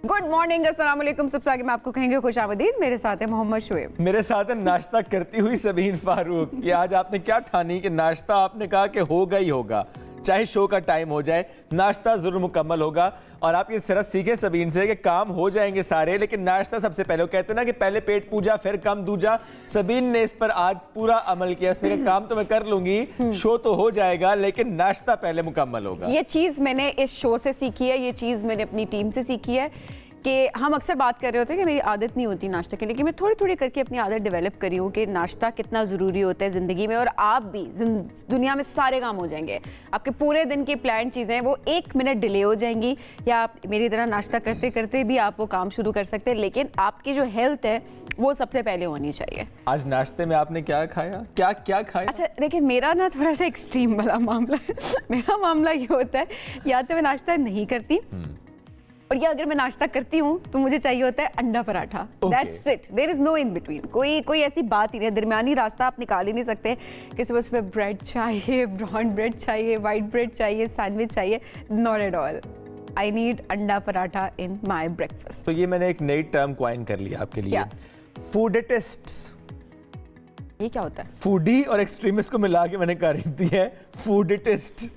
Good morning, अस्सलाम वालेकुम। सबसे आगे मैं आपको कहेंगे खुशामदीद। मेरे साथ है मोहम्मद शुएब। मेरे साथ है नाश्ता करती हुई सबीन फारूक। ये आज आपने क्या ठानी कि नाश्ता आपने कहा कि होगा ही होगा, चाहे शो का टाइम हो जाए, नाश्ता जरूर मुकम्मल होगा। और आप ये सिर्फ सीखें सबीन से कि काम हो जाएंगे सारे, लेकिन नाश्ता सबसे पहले। वो कहते हैं ना कि पहले पेट पूजा फिर कम दूजा। सबीन ने इस पर आज पूरा अमल किया। उसने कहा काम तो मैं कर लूंगी, शो तो हो जाएगा, लेकिन नाश्ता पहले मुकम्मल होगा। ये चीज़ मैंने इस शो से सीखी है, ये चीज़ मैंने अपनी टीम से सीखी है कि हम अक्सर बात कर रहे होते हैं कि मेरी आदत नहीं होती नाश्ता के लिए, कि मैं थोड़ी थोड़ी करके अपनी आदत डेवलप करी हूँ कि नाश्ता कितना ज़रूरी होता है ज़िंदगी में। और आप भी दुनिया में सारे काम हो जाएंगे, आपके पूरे दिन की प्लान चीज़ें वो 1 मिनट डिले हो जाएंगी, या आप मेरी तरह नाश्ता करते करते भी आप वो काम शुरू कर सकते हैं, लेकिन आपकी जो हेल्थ है वो सबसे पहले होनी चाहिए। आज नाश्ते में आपने क्या खाया, क्या क्या खाया? अच्छा देखिए, मेरा ना थोड़ा सा एक्सट्रीम वाला मामला है। मेरा मामला ये होता है, या तो मैं नाश्ता नहीं करती, और या अगर मैं नाश्ता करती हूँ तो मुझे चाहिए होता है अंडा paratha. That's it. There is no in between. कोई ऐसी बात ही नहीं है, दरमियानी रास्ता आप निकाल ही नहीं सकते कि सुबह सुबह ब्रेड चाहिए, ब्राउन ब्रेड चाहिए, वाइट ब्रेड चाहिए, सैंडविच चाहिए। Not at all. I need अंडा पराठा in my breakfast. तो ये मैंने एक नई टर्म क्वाइन कर लिया आपके लिए, फूडिटिस्ट्स। ये क्या होता है? फूडी और एक्सट्रीमिस्ट को मिला के मैंने कर दी है फूडिटिस्ट।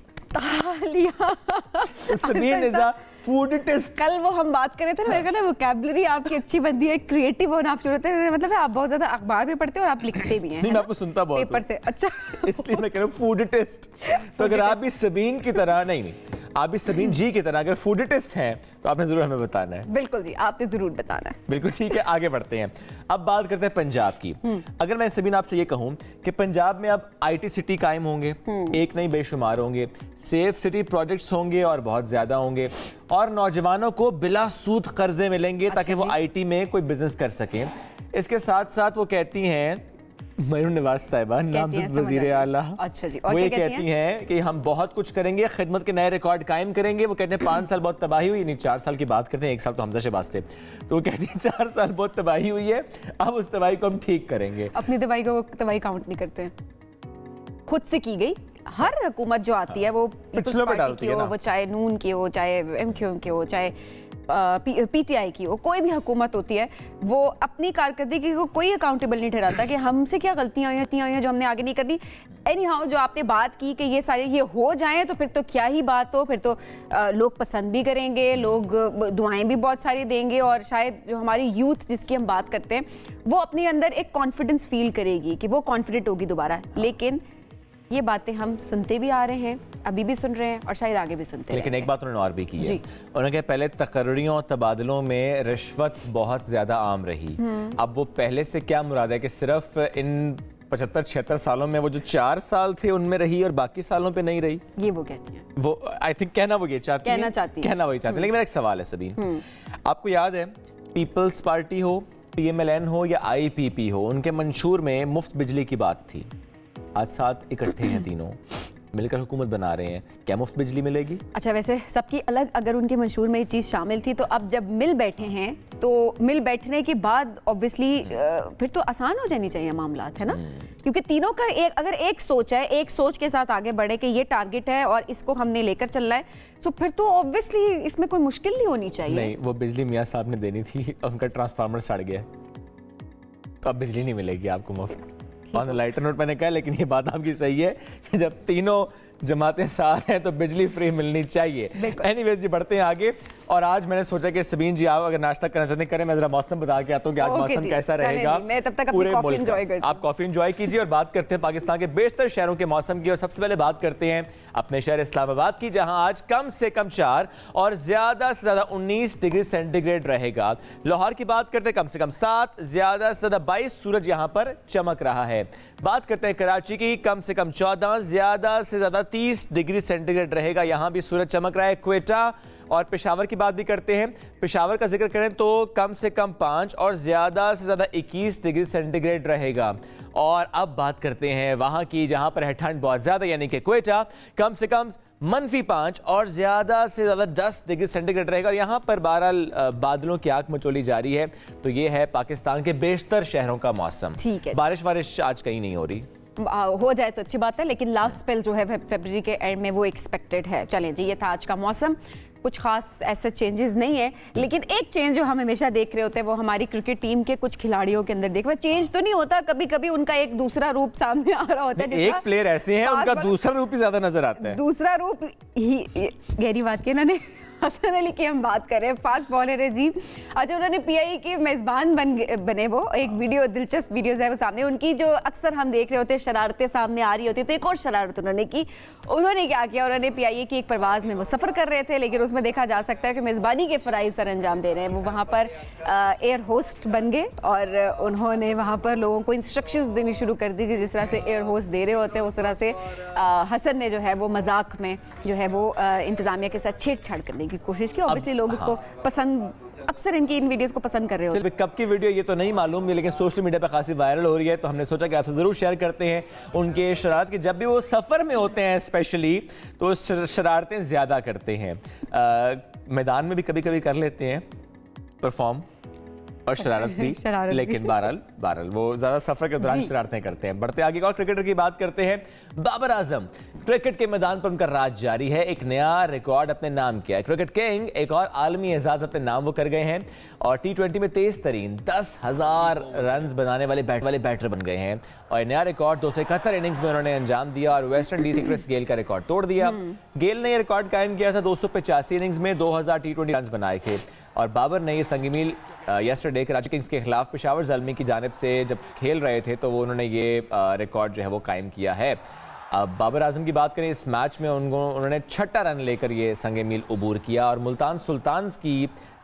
फूडिटिस्ट। कल वो हम बात कर रहे थे ना, मेरे को ना वोकैबुलरी आपकी अच्छी बनती है, क्रिएटिव होना आप शुरू होते हैं। मतलब है आप बहुत ज्यादा अखबार भी पढ़ते हो और आप लिखते भी हैं। नहीं, मैं आपको सुनता बहुत पेपर से। अच्छा, इसलिए मैं कह रहा हूँ फूडिटिस्ट। तो अगर आप भी सबीन की तरह नहीं, आप भी सबीन जी की तरह अगर फूडिटिस्ट हैं तो आपने जरूर हमें बताना है। बिल्कुल जी, आपने जरूर बताना है। बिल्कुल ठीक है, आगे बढ़ते हैं। अब बात करते हैं पंजाब की। अगर मैं सबीन आपसे ये कहूं कि पंजाब में अब आईटी सिटी कायम होंगे, एक नहीं बेशुमार होंगे, सेफ सिटी प्रोजेक्ट्स होंगे और बहुत ज्यादा होंगे, और नौजवानों को बिला सूद कर्जे मिलेंगे ताकि वो आईटी में कोई बिजनेस कर सकें। इसके साथ साथ वो कहती हैं, मयूर नवाज साहिबा नामजद वजीर आला, अच्छा जी, और वो ये कहती हैं कि हम बहुत कुछ करेंगे, खिदमत के नए रिकॉर्ड कायम करेंगे। वो कहते हैं 5 साल बहुत तबाही हुई, नहीं 4 साल की बात करते हैं, 1 साल तो हमजा शहबाज थे। तो वो कहती हैं 4 साल बहुत तबाही हुई है, अब उस तबाही को हम ठीक करेंगे। अपनी तबाही को तबाही काउंट नहीं करते, खुद से की गई। हर हुकूमत जो आती है वो पिछले पे डालती है ना, वो चाहे नून की हो, चाहे एमक्यूएम की हो, चाहे पीटीआई की हो, कोई भी हुकूमत होती है, वो अपनी कारकर्दगी को कोई अकाउंटेबल नहीं ठहराता कि हमसे क्या गलतियां हुई हैं जो हमने आगे नहीं करनी। एनी हाउ, जो आपने बात की कि ये सारे ये हो जाएं तो फिर तो क्या ही बात हो, फिर तो लोग पसंद भी करेंगे, लोग दुआएं भी बहुत सारी देंगे, और शायद जो हमारी यूथ जिसकी हम बात करते हैं वो अपने अंदर एक कॉन्फिडेंस फील करेगी कि वो कॉन्फिडेंट होगी दोबारा। लेकिन ये बातें हम सुनते भी आ रहे हैं, अभी भी सुन रहे हैं और शायद आगे भी सुनते हैं। लेकिन एक बात उन्होंने और भी की है, उन्होंने कहा पहले तकर्रियों तबादलों में रिश्वत बहुत ज्यादा आम रही। अब वो पहले से क्या मुराद है कि सिर्फ इन 75-76 सालों में वो जो 4 साल थे उनमें रही और बाकी सालों पे नहीं रही? ये वो कहती हैं, वो आई थिंक कहना वो ये चाहती है, कहना वही चाहती है। लेकिन मेरा एक सवाल है सबीन, आपको याद है पीपल्स पार्टी हो, PMLN हो या IPP हो, उनके मंशूर में मुफ्त बिजली की बात थी। आज साथ इकट्ठे हैं, तीनों मिलकर हुकूमत बना रहे हैं, क्या मुफ्त बिजली मिलेगी? अच्छा, वैसे सबकी अलग, अगर उनके मंशूर में ये चीज़ शामिल थी तो अब जब मिल बैठे हैं तो मिल बैठने के बाद ऑब्वियसली फिर तो आसान हो जानी चाहिए मामलात, है ना? क्योंकि तीनों का अगर एक सोच है, एक सोच के साथ आगे बढ़े कि ये टारगेट है और इसको हमने लेकर चलना है, तो फिर तो ऑब्वियसली इसमें कोई मुश्किल नहीं होनी चाहिए। नहीं, वो बिजली मियाँ साहब ने देनी थी, उनका ट्रांसफार्मर सड़ गया, तो अब बिजली नहीं मिलेगी आपको मुफ्त। ऑन द लाइटर नोट मैंने कहा, लेकिन ये बात आपकी सही है कि जब तीनों जमातें साथ हैं तो बिजली फ्री मिलनी चाहिए। एनीवेज जी, बढ़ते हैं आगे। और आज मैंने सोचा कि सबीन जी, आप अगर नाश्ता करना चाहते हैं करें, मैं जरा मौसम बता के आता हूँ कि आज मौसम कैसा रहेगा। मैं तब तक पूरे मुल्क का आप कॉफी एंजॉय कीजिए और बात करते हैं पाकिस्तान के बेशतर शहरों के मौसम की। और सबसे पहले बात करते हैं अपने शहर इस्लामाबाद की, जहां आज कम से कम 4 और ज्यादा से ज्यादा 19 डिग्री सेंटीग्रेड रहेगा। लाहौर की बात करते हैं कम से कम 7, ज्यादा से ज्यादा 22, सूरज यहां पर चमक रहा है। बात करते हैं कराची की, कम से कम 14, ज्यादा से ज्यादा 30 डिग्री सेंटीग्रेड रहेगा, यहां भी सूरज चमक रहा है। क्वेटा और पेशावर की बात भी करते हैं। पेशावर का जिक्र करें तो कम से कम 5 और ज्यादा से ज्यादा 21 डिग्री सेंटीग्रेड रहेगा। और अब बात करते हैं वहां की, जहां पर है ठंड बहुत ज्यादा, यानी कि क्वेटा, कम से कम -5 और ज्यादा से ज्यादा 10 डिग्री सेंटीग्रेड रहेगा। और यहाँ पर बहरहाल बादलों की आंख मचोली जारी है। तो ये है पाकिस्तान के बेशतर शहरों का मौसम। ठीक है, बारिश वारिश आज कहीं नहीं हो रही। हो जाए तो अच्छी बात है, लेकिन लास्ट स्पेल जो है फरवरी के एंड में वो एक्सपेक्टेड है। चलें जी, ये था आज का मौसम। कुछ खास ऐसे चेंजेस नहीं है, लेकिन एक चेंज जो हम हमेशा देख रहे होते हैं वो हमारी क्रिकेट टीम के कुछ खिलाड़ियों के अंदर देख रहे। चेंज तो नहीं होता, कभी कभी उनका एक दूसरा रूप सामने आ रहा होता है। एक प्लेयर ऐसे हैं उनका दूसरा रूप ही ज्यादा नजर आता है। दूसरा रूप ही गहरी बात की इन्होंने हसन अली की हम बात कर रहे हैं, फास्ट बॉलर है जी। अच्छा, उन्होंने पीआई के मेज़बान बने, वो एक वीडियो, दिलचस्प वीडियोस है वो सामने उनकी, जो अक्सर हम देख रहे होते हैं शरारतें सामने आ रही होती है। तो एक और शरारत उन्होंने की। उन्होंने क्या किया, उन्होंने पीआई की एक परवाज़ में वो सफ़र कर रहे थे, लेकिन उसमें देखा जा सकता है कि मेज़बानी के फ़राइज़ सर अंजाम दे रहे हैं। वो वहाँ पर एयर होस्ट बन गए और उन्होंने वहाँ पर लोगों को इंस्ट्रक्शंस देनी शुरू कर दी कि जिस तरह से एयर होस्ट दे रहे होते हैं उस तरह से हसन ने जो है वो मजाक में जो है वो इंतज़ामिया के साथ छेड़छाड़ करने की कोशिश की। ऑब्वियसली लोग इसको पसंद, अक्सर इनकी इन वीडियोस को पसंद कर रहे होते हैं। कब की वीडियो ये तो नहीं मालूम, लेकिन सोशल मीडिया पे खासी वायरल हो रही है, तो हमने सोचा कि आपसे ज़रूर शेयर करते हैं उनके शरारत की। जब भी वो सफ़र में होते हैं स्पेशली, तो शरारतें ज़्यादा करते हैं। मैदान में भी कभी कभी कर लेते हैं परफॉर्म और शरारत भी लेकिन बहरहाल वो ज्यादा सफर के दौरान शरारतें करते हैं। बढ़ते आगे और क्रिकेटर की बात करते हैं। बाबर आजम, क्रिकेट के मैदान पर उनका राज जारी है। एक नया रिकॉर्ड अपने नाम किया है। क्रिकेट किंग एक और आलमी एजाज अपने नाम वो कर गए हैं और T20 में तेज तरीन 10,000 रन बनाने वाले बैटर बन गए हैं। और नया रिकॉर्ड 271 इनिंग्स में उन्होंने अंजाम दिया और वेस्ट इंडीज के क्रिस गेल का रिकॉर्ड तोड़ दिया। गेल ने यह रिकॉर्ड कायम किया था, 285 इनिंग्स में 2000 T20 रन बनाए थे। और बाबर ने ये संगी मील यस्टरडे कराची किंग्स के खिलाफ पेशावर ज़ल्मी की जानिब से जब खेल रहे थे, तो वो उन्होंने ये रिकॉर्ड जो है वो कायम किया है। अब बाबर आजम की बात करें, इस मैच में उन्होंने 6 रन लेकर ये संगे मील अबूर किया और मुल्तान सुल्तान्स की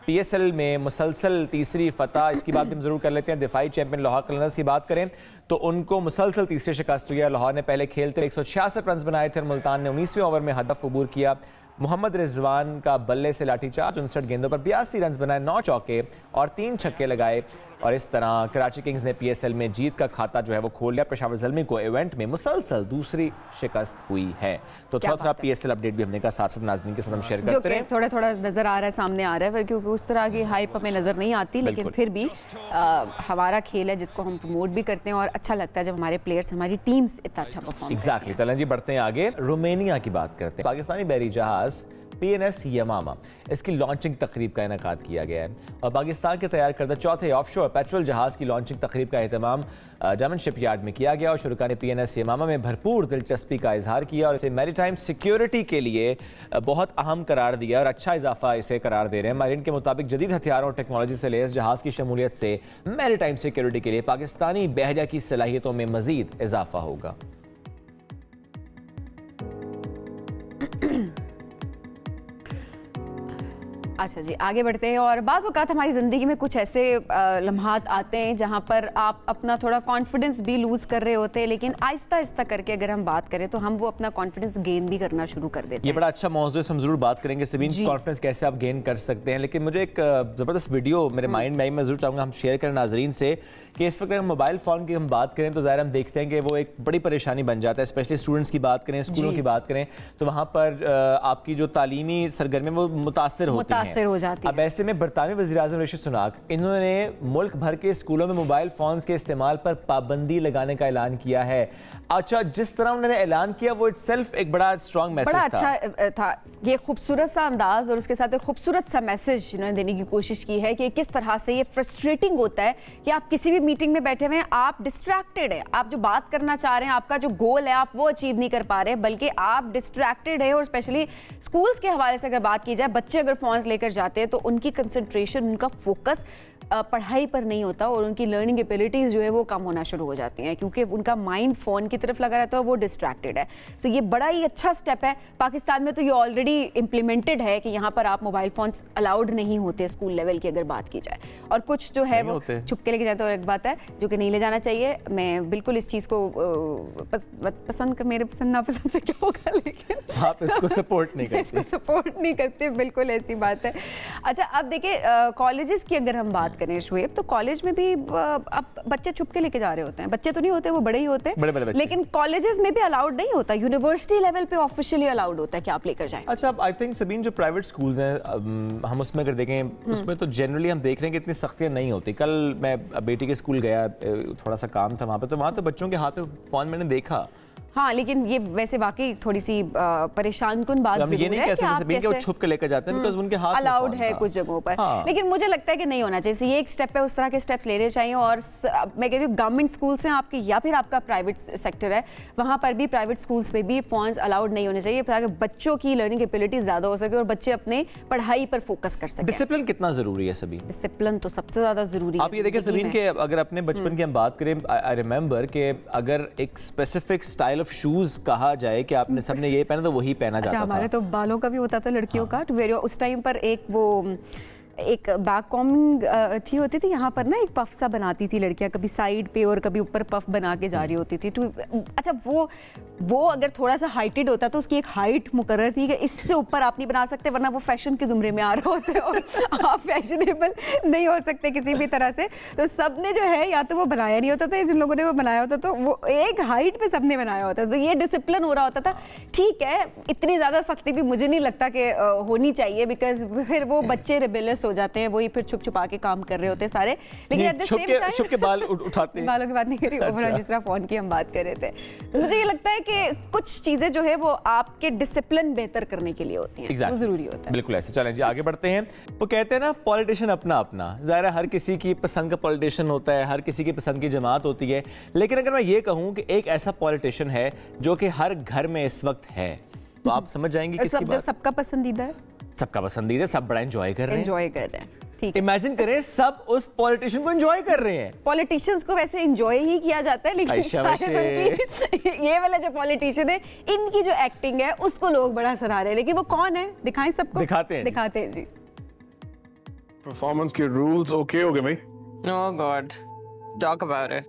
PSL में मुसलसल तीसरी फतह। इसकी बात भी हम जरूर कर लेते हैं। दिफाई चैंपियन लाहौर कलंदर्स की बात करें तो उनको मुसलसल तीसरी शिकस्त हुई है। लाहौर ने पहले खेलते 166 रन बनाए थे और मुल्तान ने 19वें ओवर में हदफ अबूर किया। मोहम्मद रिजवान का बल्ले से लाठीचार्ज, 59 गेंदों पर 82 रन बनाए, 9 चौके और 3 छक्के लगाए और इस तरह कराची किंग्स ने PSL में जीत का खाता जो है वो खोल लिया। पेशावर ज़ल्मी को इवेंट में मुसलसल दूसरी शिकस्त हुई है। तो थोड़ा PSL अपडेट भी हमने कहा साथ साथ नाज़रीन के साथ हम शेयर करते हैं। थोड़ा नजर आ रहा है, सामने आ रहा है, क्योंकि उस तरह की हाइप हमें नजर नहीं आती, लेकिन फिर भी हमारा खेल है जिसको हम प्रमोट भी करते हैं और अच्छा लगता है जब हमारे प्लेयर्स, हमारी टीम्स इतना अच्छा परफॉर्म। एग्जैक्टली। चलें जी, बढ़ते हैं आगे। रोमानिया की बात करते हैं। पाकिस्तानी बहरी जहाज PNS यमामा, इसकी लॉन्चिंग तकरीब का इनेकाद किया गया है और पाकिस्तान के तैयार करदा चौथे ऑफशोर पेट्रोल जहाज़ की लॉन्चिंग तकरीब का एहतमाम जामन शिपयार्ड में किया गया और शुरका ने PNS यमामा में भरपूर दिलचस्पी का इजहार किया और इसे मैरीटाइम सिक्योरिटी के लिए बहुत अहम करार दिया और अच्छा इजाफा इसे करार दे रहे हैं। माहिरीन के मुताबिक जदीद हथियारों और टेक्नोलॉजी से लैस जहाज़ की शमूलियत से मैरीटाइम सिक्योरिटी के लिए पाकिस्तानी बहरिया की सलाहियतों में मजीद इजाफा होगा। अच्छा जी, आगे बढ़ते हैं। और बाज़ औक़ात हमारी ज़िंदगी में कुछ ऐसे लम्हात आते हैं जहाँ पर आप अपना थोड़ा कॉन्फिडेंस भी लूज़ कर रहे होते हैं, लेकिन आहिस्ता आहिस्ता करके अगर हम बात करें तो हम वो अपना कॉन्फिडेंस गेन भी करना शुरू कर देते हैं। ये बड़ा अच्छा मौजू है, हम जरूर बात करेंगे सबीन, कॉन्फिडेंस कैसे आप गेन कर सकते हैं। लेकिन मुझे एक ज़बरदस्त वीडियो मेरे माइंड में आई, मैं जरूर चाहूँगा हम शेयर करें नाजरीन से कि इस वक्त अगर मोबाइल फ़ोन की हम बात करें तो ज़ाहिर हम देखते हैं कि वो एक बड़ी परेशानी बन जाता है। स्पेशली स्टूडेंट्स की बात करें, स्कूलों की बात करें तो वहाँ पर आपकी जो तालीमी सरगर्मी वो मुतासर होती है। अब ऐसे में बरतानवी वज़ीर-ए-आज़म ऋषि सुनाक, इन्होंने मुल्क भर के स्कूलों में मोबाइल फ़ोन्स के इस्तेमाल पर पाबंदी लगाने का ऐलान किया है। अच्छा, जिस तरह उन्होंने ऐलान किया वो इटसेल्फ एक बड़ा स्ट्रॉन्ग मैसेज था। बड़ा अच्छा था, ये खूबसूरत सा अंदाज और उसके साथ एक खूबसूरत सा मैसेज इन्होंने देने की कोशिश की है कि किस तरह से ये फ्रस्ट्रेटिंग होता है कि आप किसी भी मीटिंग में बैठे हुए हैं, आप डिस्ट्रैक्टेड हैं, आप जो बात करना चाह रहे हैं, आपका जो गोल है आप वो अचीव नहीं कर पा रहे, बल्कि आप डिस्ट्रैक्टेड हैं। और स्पेशली स्कूल्स के हवाले से अगर बात की जाए, बच्चे अगर फोन्स लेकर जाते हैं तो उनकी कंसंट्रेशन, उनका फोकस पढ़ाई पर नहीं होता और उनकी लर्निंग एबिलिटीज़ जो है वो कम होना शुरू हो जाती हैं, क्योंकि उनका माइंड फ़ोन की तरफ लगा रहता है, वो डिस्ट्रैक्टेड है। तो ये बड़ा ही अच्छा स्टेप है। पाकिस्तान में तो ये ऑलरेडी इम्प्लीमेंटेड है कि यहाँ पर आप मोबाइल फ़ोन्स अलाउड नहीं होते स्कूल लेवल की अगर बात की जाए, और कुछ जो है वो छुप के लेके जाते हैं। और एक बात है जो कि नहीं ले जाना चाहिए, मैं बिल्कुल इस चीज़ को पसंद, मेरे पसंद नापसंद से क्या होगा, लेकिन आप इसको सपोर्ट नहीं करते, सपोर्ट नहीं करते, बिल्कुल ऐसी बात होता है। अच्छा, अब देखिए कॉलेजेस की अगर हम बात करें शुएब, तो कॉलेज में भी अब बच्चे छुप के लेके जा रहे होते हैं। बच्चे तो नहीं होते, वो बड़े ही होते हैं, बड़े लेकिन कॉलेजेस में भी अलाउड नहीं होता, यूनिवर्सिटी लेवल पे ऑफिशियली अलाउड होता है कि आप लेकर जाएं। अच्छा, आई थिंक सबीन जो प्राइवेट स्कूल्स हैं हम उसमें अगर देखें उसमें तो जनरली हम देख रहे हैं कि इतनी सख्तियां नहीं होती। कल मैं बेटी के स्कूल गया, थोड़ा सा काम था वहाँ पे, तो वहाँ तो बच्चों के हाथ में फ़ोन मैंने देखा। हाँ, लेकिन ये वैसे वाकई थोड़ी सी परेशान कुन बात ये नहीं कह सकते कि वो छुप के लेकर जाते हैं, बिकॉज़ उनके हाथ में अलाउड है कुछ जगहों पर। हाँ। लेकिन मुझे लगता है कि नहीं होना चाहिए, ये एक स्टेप है, उस तरह के स्टेप्स लेने चाहिए। और मैं कहती हूँ गवर्नमेंट स्कूल्स हैं आपके या फिर आपका प्राइवेट सेक्टर है, वहाँ पर भी प्राइवेट स्कूल्स में भी फोन्स अलाउड नहीं होने चाहिए, ताकि बच्चों की लर्निंग एबिलिटी ज्यादा हो सके और बच्चे अपने पढ़ाई पर फोकस कर सकें। डिसिप्लिन कितना जरूरी है सभी? डिसिप्लिन तो सबसे ज्यादा जरूरी है। आप ये देखिए सबीन के अगर अपने बचपन की हम बात करें, आई रिमेंबर कि अगर एक स्पेसिफिक स्टाइल ऑफ शूज कहा जाए कि आपने सबने ये पहना तो वही पहना जाता था। हमारे तो बालों का भी होता था लड़कियों का, उस टाइम पर एक बैक कॉमिंग थी होती थी यहाँ पर ना, एक पफ सा बनाती थी लड़कियाँ, कभी साइड पे और कभी ऊपर पफ बना के जा रही होती थी। तो अच्छा, वो अगर थोड़ा सा हाइटेड होता तो उसकी एक हाइट मुकर्रर थी कि इससे ऊपर आप नहीं बना सकते, वरना वो फैशन के जुमरे में आ रहे होते और आप फैशनेबल नहीं हो सकते किसी भी तरह से। तो सबने जो है या तो वो बनाया नहीं होता था, जिन लोगों ने वो बनाया होता तो वो एक हाइट पे सबने बनाया होता, तो ये डिसिप्लिन हो रहा होता था। ठीक है, इतनी ज़्यादा सख्ती भी मुझे नहीं लगता कि होनी चाहिए, बिकॉज फिर वो बच्चे रिबेलियस हो जाते हैं, वही फिर छुप छुपा के काम कर रहे होते हैं सारे। लेकिन एट द सेम टाइम छुप के बाल उठाते हैं। बालों की बात नहीं कर रही, ओवरऑल जिस तरह फोन की हम बात कर रहे थे, तो मुझे ये लगता है कि कुछ चीजें जो है वो आपके डिसिप्लिन बेहतर करने के लिए होती हैं, वो जरूरी होता है। बिल्कुल ऐसे। चलें जी आगे बढ़ते हैं। वो कहते हैं ना, पॉलिटिशियन अपना अपना, ज़ाहिर है हर किसी की पसंद का पॉलिटिशियन होता है, हर किसी की पसंद की जमात होती है। लेकिन अगर मैं ये कहूँ कि एक ऐसा पॉलिटिशियन है जो कि हर घर में इस वक्त है, तो आप समझ जाएंगे किसकी बात। सबका पसंदीदा है, सबका पसंदीदा, सब बड़ा एंजॉय कर रहे हैं। इमेजिन करें सब उस पॉलिटिशियन को एंजॉय कर रहे हैं। पॉलिटिशियंस को वैसे एंजॉय ही किया जाता है, लेकिन ये वाला जो पॉलिटिशियन है, इनकी जो एक्टिंग है उसको लोग बड़ा सराह रहे हैं। लेकिन वो कौन है, दिखाएं सबको। दिखाते हैं जी। परफॉर्मेंस के रूल्स ओके हो गए भाई? Oh God, talk about it.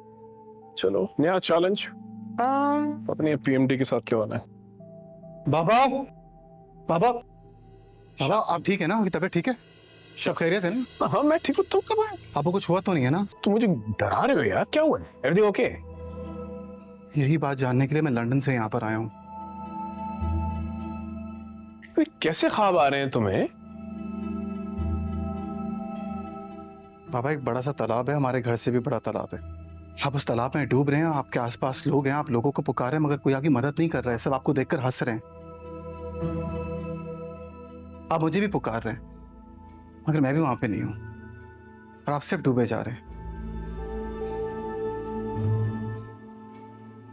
चलो नया चैलेंज। पता नहीं पीएमडी के साथ क्या होना है। बाबा बाबा बाबा, आप ठीक है ना? आपकी तबीयत ठीक है? सब खैरियत है ना? हाँ मैं ठीक हूँ, तुम कब आए? आपको कुछ हुआ तो नहीं है ना? तुम मुझे डरा रहे हो यार, क्या हुआ है? Everything okay? यही बात जानने के लिए मैं लंदन से यहाँ पर आया हूँ। कैसे ख्वाब आ रहे हैं तुम्हें? बाबा, एक बड़ा सा तालाब है, हमारे घर से भी बड़ा तालाब है। आप उस तालाब में डूब रहे हैं, आपके आसपास लोग हैं, आप लोगों को पुकार रहे हैं, मगर कोई आपकी मदद नहीं कर रहा है। सब आपको देखकर हंस रहे हैं। आप मुझे भी पुकार रहे हैं, मगर मैं भी वहां पे नहीं हूं, और आप सिर्फ डूबे जा रहे हैं।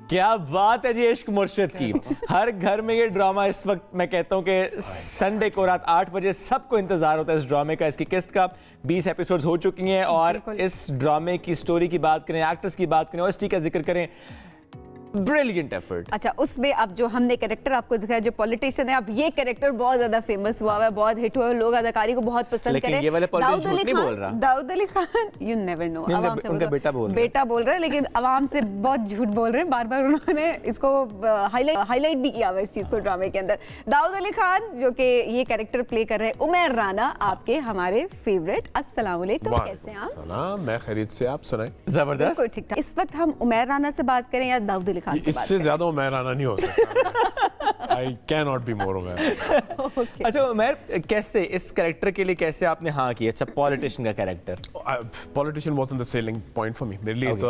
क्या बात है जी इश्क मुर्शिद की। हर घर में ये ड्रामा इस वक्त, मैं कहता हूं कि संडे को रात 8 बजे सबको इंतजार होता है इस ड्रामे का। इसकी किस्त का 20 एपिसोड्स हो चुकी हैं, और इस ड्रामे की स्टोरी की बात करें, एक्टर्स की बात करें, ओएसटी का जिक्र करें, ब्रिलियंट एफर्ट। अच्छा, उसमें अब जो हमने कैरेक्टर आपको दिखाया, जो पॉलिटिशियन है, अब ये कैरेक्टर बहुत ज्यादा फेमस हुआ है, बहुत हिट हुआ है, लोग अदाकारी को बहुत पसंद कर रहे हैं। ये वाले पॉलिटिशियन झूठ नहीं बोल रहा। Dawood Ali Khan, you never know, उनका बेटा बोल रहा है, लेकिन आवाम से बहुत झूठ बोल रहे हैं। बार बार उन्होंने इसको हाईलाइट भी किया हुआ इस चीज को ड्रामे के अंदर। दाऊद अली खान जो कि ये कैरेक्टर प्ले कर रहे हैं, उमैर राना, आपके हमारे फेवरेट। अस्सलाम वालेकुम, कैसे हैं आप? मैं खैरियत से, आप सुनाएं? जबरदस्त, ठीक ठाक। इस वक्त हम उमैर राना से बात करें या दाऊद अली खान से बात करें? इससे ज्यादा उमैर राना नहीं हो सकता। I cannot be more Umair. अच्छा उमैर, कैसे इस कैरेक्टर के लिए कैसे आपने हाँ किया? अच्छा, पॉलिटिशियन का character. Politician wasn't the selling point for me. मेरे लिए तो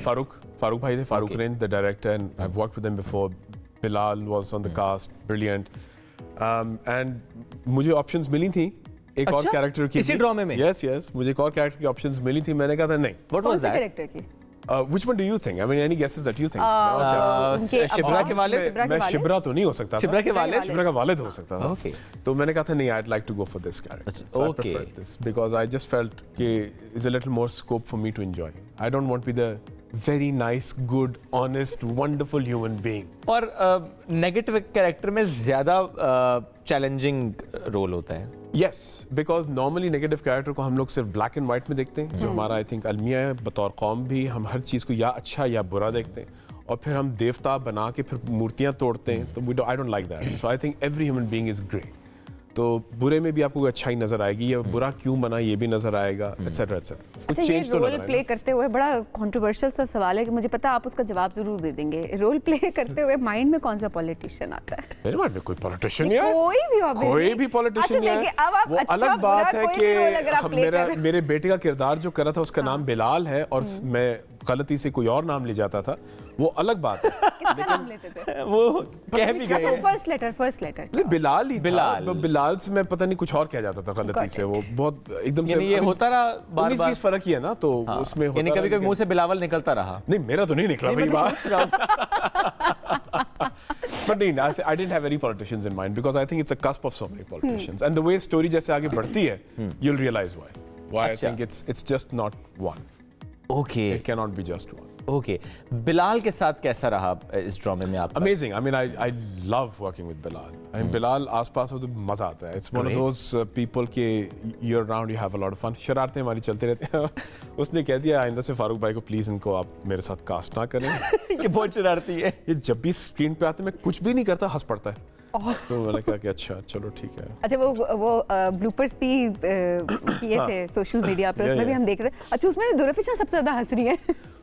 फारूक भाई थे, Farooq range the director, and I've worked with them before. Bilal was on the cast, brilliant. And मुझे ऑप्शंस मिली थी एक और कैरेक्टर की इसी ड्रामे में। yes मुझे एक और कैरेक्टर की ऑप्शंस मिली थी, मैंने कहा था नहीं। What was that? कैरेक्टर की? Which one do you think? I mean, any guesses that you think? Shibra के वाले? मैं शिब्रा तो नहीं हो सकता था। शिब्रा के वाले? शिब्रा का वालिद हो सकता था। Okay. तो मैंने कहा था नहीं, I'd like to go for this character. So I preferred this because I just felt कि is a little more scope for me to enjoy. I don't want to be the very nice, good, honest, wonderful human being. और negative character में ज्यादा challenging role होता है। Yes, because normally negative character को हम लोग सिर्फ black and white में देखते हैं, जो हमारा आई थिंक अलमिया है बतौर कौम भी। हम हर चीज़ को या अच्छा या बुरा देखते हैं, और फिर हम देवता बना के फिर मूर्तियाँ तोड़ते हैं, तो I don't like that. So I think every human being is grey. तो बुरे में भी आपको कोई अच्छाई नजर आएगी, या बुरा क्यों बना ये भी नजर आएगा, एटसेट्रा एटसेट्रा। अच्छा, ये रोल प्ले करते हुए बड़ा कंट्रोवर्शियल सा सवाल है कि मुझे पता है आप उसका जवाब जरूर दे देंगे। रोल प्ले करते हुए माइंड में कौन सा पॉलिटिशियन आता है? मेरे माइंड में कोई पॉलिटिशियन नहीं है, कोई भी पॉलिटिशियन नहीं है। वो अलग बात है कि मेरे बेटे का किरदार जो कर रहा था उसका नाम बिलाल है और मैं गलती से कोई और नाम ले जाता था, वो अलग बात है। किसका नाम लेते थे? वो कह भी गए फर्स्ट लेटर नहीं, बिलाल ही था। बिलाल से मैं पता नहीं कुछ और कह जाता था गलती से। वो बहुत एकदम से ये होता रहा बार बार, 19-20 फर्क ही है ना, तो उसमें यानी कभी-कभी मुंह से बिलावल निकलता रहा। नहीं, मेरा तो नहीं निकला भाई बात। But I didn't have any politicians in mind because I think it's a cusp of so many politicians. And the way story जैसे आगे बढ़ती है, you'll realize why. Why I think it's just not one. Okay. It cannot be just one. Okay. Bilal के साथ कैसा रहा इस ड्रामे में आपका? Amazing. I mean, I love working with Bilal. I mean, Bilal आसपास हो तो मजा आता है. It's one of those people के year round you have a lot of fun. शरारतें हमारी चलते रहती हैं. उसने कह दिया आइंदा से फारूक भाई को प्लीज इनको आप मेरे साथ कास्ट ना करें कि बहुत शरारती है। ये जब भी स्क्रीन पे आते मैं कुछ भी नहीं करता, हंस पड़ता है। तो मैंने कहा कि अच्छा चलो ठीक है। अच्छा, वो ब्लूपर्स भी किए थे सोशल मीडिया पे, उसमें भी हम देख रहे थे। अच्छा, उसमें दुर्रे फिशा सबसे ज्यादा हंस रही है।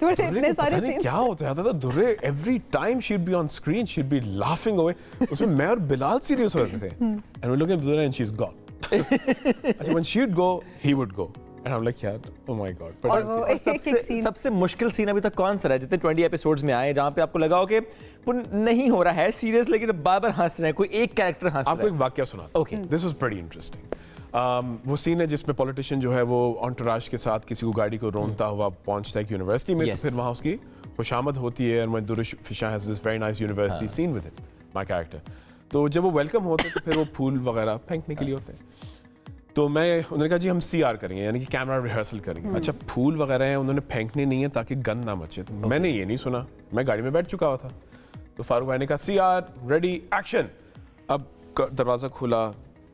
इतने सारे सीन्स क्या होता था Durre every time she would be on screen, she would be laughing away. उसमें मैं और बिलाल सीरियस हो रहे थे and we looking at Durre and she is gone. अच्छा, when she would go he would go and I am like यार oh my God. और सबसे मुश्किल सीन अभी तक कौन सा रहा है जितने 20 एपिसोड्स में आए जहां पे आपको लगा हो कि नहीं हो रहा है सीरियस लेकिन बार-बार हंस रहे हैं, कोई एक कैरेक्टर हंस रहा है? आपको एक वाकया सुनाता हूं। Okay, this was pretty interesting. वो सीन है जिसमें पॉलिटिशियन जो है वो एंटोराज के साथ किसी को गाड़ी को रोनता हुआ पहुंचता है यूनिवर्सिटी में। तो फिर वहां उसकी खुशामद होती है and Durre Fishan has this very nice university scene with him, my character. तो जब वो वेलकम होते हैं तो फिर वो फूल वगैरह फेंकने के लिए होते हैं। तो उन्होंने कहा जी हम CR करेंगे, यानी कि कैमरा रिहर्सल करेंगे। अच्छा, फूल वगैरह हैं उन्होंने फेंकने नहीं है ताकि गंद ना मचे। मैंने ये नहीं सुना, मैं गाड़ी में बैठ चुका हुआ था। तो फारूक भाई ने कहा CR रेडी एक्शन। अब दरवाज़ा खुला,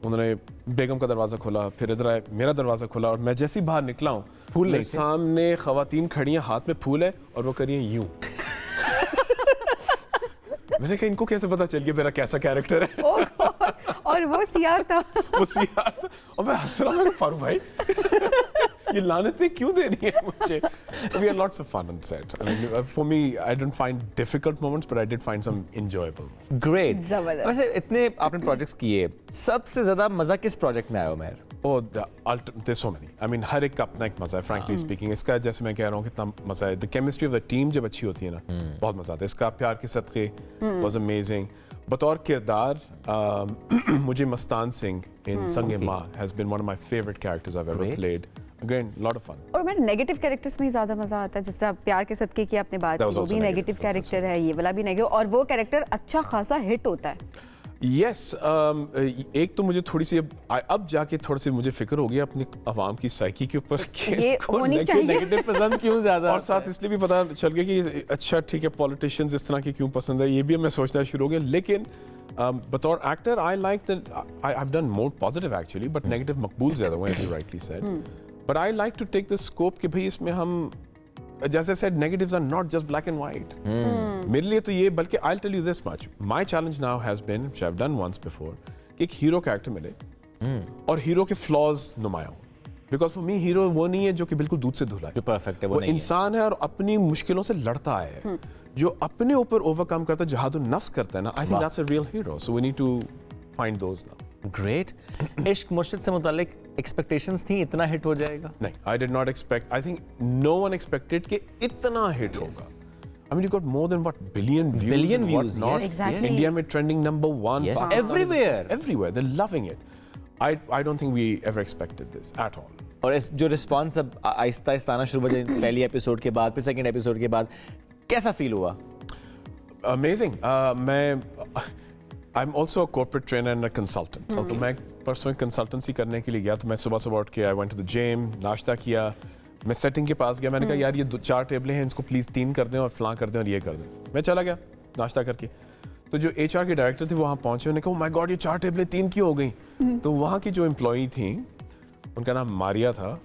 उन्होंने बेगम का दरवाज़ा खोला, फिर इधर आए, मेरा दरवाज़ा खुला और मैं जैसे ही बाहर निकला हूँ फूल नहीं, सामने खवातीन खड़ी हैं, हाथ में फूल है और वो करिए यूं। मैंने कहा इनको कैसे पता चल गया मेरा कैसा कैरेक्टर है? और वो CR था। वो CR था और मैं हंस रहा हूँ, फारूक भाई ये लानतें क्यों दे रही है मुझे? We had lots of fun on set. I mean, for me, I didn't find difficult moments, but I did find some enjoyable. Great. वैसे इतने आपने प्रोजेक्ट्स किए, सबसे ज्यादा मजा किस प्रोजेक्ट में आया Umar? Oh, there's so many. I mean, हर एक का अपना एक मजा है, frankly speaking. इसका जैसे मैं कह रहा हूँ कितना मजा है. The chemistry of the team जब अच्छी होती है ना, बहुत मजा आता है. इसका प्यार के सदक़े was amazing. बतौर किरदार मुझे मस्तान सिंह in संगे माँ has been one of my favorite characters I've ever played. Again, lot of fun. और मैंने नेगेटिव कैरेक्टर्स में ही ज्यादा मजा आता है, जिस तरह प्यार के सदक़े की आपने बात की, वो भी नेगेटिव कैरेक्टर है, ये वाला भी नेगेटिव, और वो कैरेक्टर अच्छा खासा हिट होता है। Yes, एक तो मुझे थोड़ी सी अब जाके थोड़ी सी मुझे फिक्र हो गई अपनी आवाम की साइकी के ऊपर कि नेगेटिव पसंद क्यों ज्यादा, और साथ इसलिए भी पता चल गया कि अच्छा ठीक है पॉलिटिशियंस इस तरह के क्यों पसंद है, ये भी मैं सोचना शुरू हो गया। लेकिन बतौर actor I like that I have done more positive actually, but negative मकबूल ज्यादा हुए as you rightly said. But I like to take this scope कि भाई इसमें हम जैसे said negatives are not just black and white. मेरे लिए तो ये, बल्कि I'll tell you this much. My challenge now has been, which I've done once before, कि एक हीरो कैरेक्टर मिले और हीरो के फ्लॉज नुमाया हो। Because for me हीरो वो नहीं है जो कि बिल्कुल दूध से धुला है, जो परफेक्ट है, वो इंसान है और अपनी मुश्किलों से लड़ता है, जो अपने ऊपर ओवरकम करता है, जहादो नफ्स करता है ना। I think that's a real hero. So we need to find those now. Great. इश्क मुर्शिद से मुतालिक एक्सपेक्टेशंस थी इतना हिट हो जाएगा? नहीं, I did not expect. I think no one expected कि इतना हिट होगा। I mean, you got more than what billion views. Billion views, not. yes, exactly. India में trending #1. Yes, everywhere. Everywhere, they're loving it. I don't think we ever expected this at all. और इस जो response अब आहिस्ता आहिस्ता आना शुरू हो जाए, पहली एपिसोड के बाद, फिर सेकंड एपिसोड के बाद, कैसा फील हुआ? Amazing. I'm also a corporate trainer and a consultant. तो मैं परसों कंसल्टेंसी करने के लिए गया, तो मैं सुबह सुबह उठ के I went to the gym, नाश्ता किया, मैं सेटिंग के पास गया, मैंने कहा यार ये 4 टेबलें हैं, इसको प्लीज़ 3 कर दें और फलां कर दें और ये कर दें। मैं चला गया नाश्ता करके, तो जो HR के डायरेक्टर थे वो वहाँ पहुँचे, उन्होंने कहा ओह माय गॉड ये 4 टेबलें 3 क्यों हो गई? तो वहाँ की जो एम्प्लॉई थी उनका नाम मारिया था,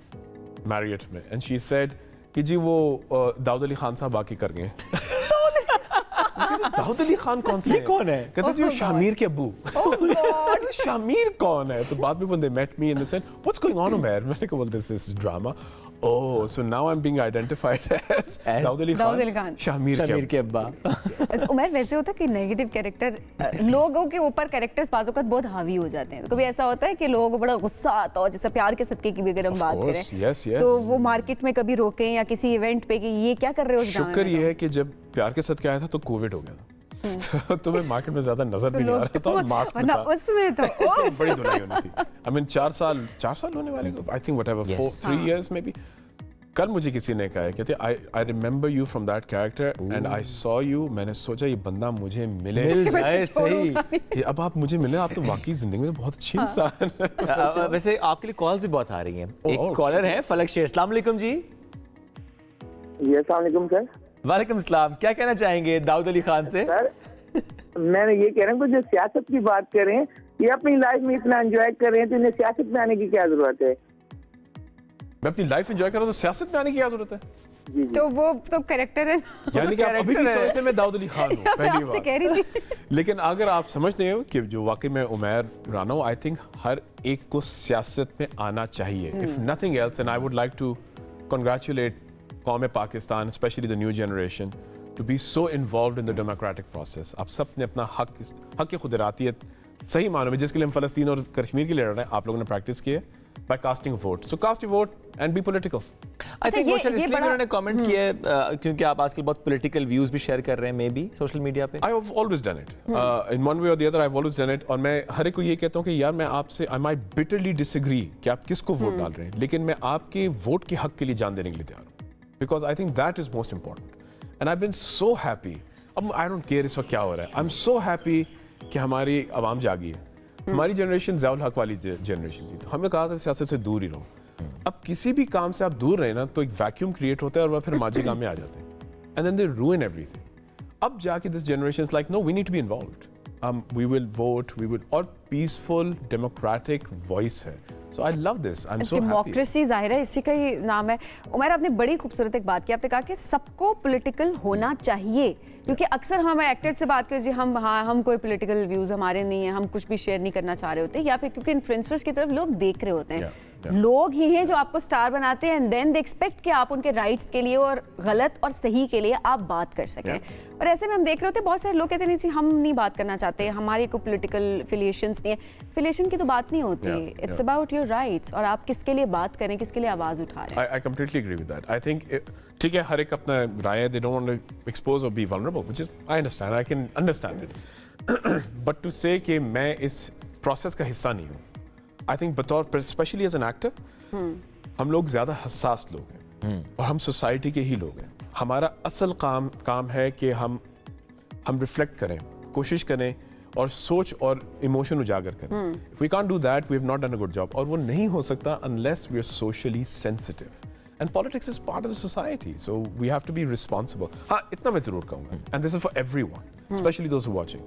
मैरियट में, एंड शी सेड कि जी वो दाऊद अली खान साहब बाकी कर गए। दाऊद अली खान कौन से कौन है? कहते थे शामिर के अब्बू। शामिर कौन है? तो बाद में when they met me and they said what's going on Umar? मैंने कहा well this is drama. Oh, so now I'm being identified as Dawood Ali Khan, Shamir के अब्बा। उमर वैसे होता है कि नेगेटिव कैरेक्टर लोगों के ऊपर कैरेक्टर्स बातों का बहुत हावी हो जाते हैं। कभी ऐसा होता है कि लोगों को बड़ा गुस्सा आता हो, जैसे प्यार के सदके की भी अगर हम बात करें तो वो मार्केट में कभी रोकें या किसी इवेंट पे कि ये क्या कर रहे हो? शुक्र ये है कि जब प्यार के सदके आया था तो कोविड हो गया था। तो तुम्हें मार्केट में ज्यादा नजर भी नहीं आ रहा था, मास्क में था। उसमें तो बड़ी धुलाई होनी थी। आई मीन 4 साल होने वाले को, I think whatever 3 years may be. कल मुझे किसी ने कहा है, कहते I remember you from that character and I saw you, मैंने सोचा ये बंदा मुझे मिल जाए सही कि अब आप मुझे मिले, आप तो वाकई जिंदगी में बहुत अच्छी इंसान। वैसे आपके लिए कॉल्स भी बहुत आ रही हैं। एक कॉलर है फलक शेर। अस्सलाम वालेकुम जी। अस्सलाम वालेकुम सर। वालेकुम सलाम। क्या कहना चाहेंगे दाऊद अली खान से? सर मैं ये कह रहा हूँ जो सियासत की बात करें, ये अपनी लाइफ में इतना एंजॉय कर रहे हैं तो इन्हें सियासत में आने की क्या जरूरत है? मैं अपनी लाइफ एंजॉय कर रहा हूँ तो सियासत में आने की क्या जरूरत है? जी। तो वो तो कैरेक्टर है, यानी कि आप अभी भी सोचते हैं मैं दाऊद अली खान हूँ, पहली आपसे कह रही थी। लेकिन अगर आप समझते हैं कि जो वाकई में उमर राना हूँ, आई थिंक हर एक को सियासत में आना चाहिए। If nothing else, and I would like to congratulate कौम Pakistan, specially the new generation, to be so involve in the democratic process. आप सब ने अपना हक की खुदरातियत सही मानों में, जिसके लिए हम फलस्तीन और कश्मीर के लिए लड़ रहे हैं, आप लोगों ने प्रैक्टिस की है by casting a vote. So cast your vote and be political. I think वो शायद इसलिए उन्होंने कमेंट किया है क्योंकि आप आजकल बहुत पॉलिटिकल व्यूज भी शेयर कर रहे हैं, मे बी सोशल मीडिया पे। I have always done it. In one way or the other, I've always done it. और मैं हर एक को ये कहता हूँ कि यार मैं आपसे I might bitterly disagree कि आप किसको वोट डाल रहे हैं, लेकिन मैं आपके वोट के हक के लिए जान देने के लिए तैयार हूँ, because I think that is most important. And I've been so happy. अब I don't care इस वक्त क्या हो रहा है. I'm so happy कि हमारी आवाम जागी है। हमारी जनरेशन ज़ियाउल हक वाली जनरेशन थी, तो हमें कहा था सियासत से दूर ही रहो। अब किसी भी काम से आप दूर रहे ना तो एक वैक्यूम क्रिएट होता है और वह फिर माजी काम में आ जाते हैं, and then they ruin everything. अब जाके this generation is like no, we need to be involved, we will vote, we will, और पीसफुल डेमोक्रेटिक वॉइस है। So I love this, I am so happy. Democracy जाहिर है इसी का ही नाम है। उमर आपने बड़ी खूबसूरत एक बात की, आपने कहा कि सबको पॉलिटिकल होना चाहिए, क्योंकि अक्सर हम एक्टर्स से बात करें जी हम कोई पॉलिटिकल व्यूज हमारे नहीं है, हम कुछ भी शेयर नहीं करना चाह रहे होते, या फिर क्योंकि इन्फ्लुएंसर्स की तरफ लोग देख रहे होते हैं। लोग ही हैं जो आपको स्टार बनाते हैं, एंड देन दे एक्सपेक्ट कि आप उनके राइट्स के लिए और गलत और सही के लिए आप बात कर सकें। और ऐसे में हम देख रहे होते हैं बहुत सारे लोग कहते नहीं जी हम नहीं बात करना चाहते, हमारी कोई पॉलिटिकल एफिलिएशंस नहीं है। एफिलिएशन की तो बात नहीं होती, इट्स अबाउट योर राइट्स, और आप किसके लिए बात करें, किसके लिए आवाज उठा रहे हैं। I completely agree with that. I think ठीक है, हर एक अपना राय है, they don't want to expose or be vulnerable, which is I understand, I can understand it, but to say कि मैं इस प्रोसेस का हिस्सा नहीं हूँ, आई थिंक बतौर स्पेशली एज एन एक्टर हम लोग ज़्यादा हसास लोग हैं और हम सोसाइटी के ही लोग हैं। हमारा असल काम है कि हम रिफ्लेक्ट करें, कोशिश करें और सोच और इमोशन उजागर करें। We can't do that, we have not done a good job, और वो नहीं हो सकता unless we are socially sensitive, and politics is part of the society, so we have to be responsible. हाँ, इतना मैं जरूर कहूँगा, and this is for everyone, specially those who watching,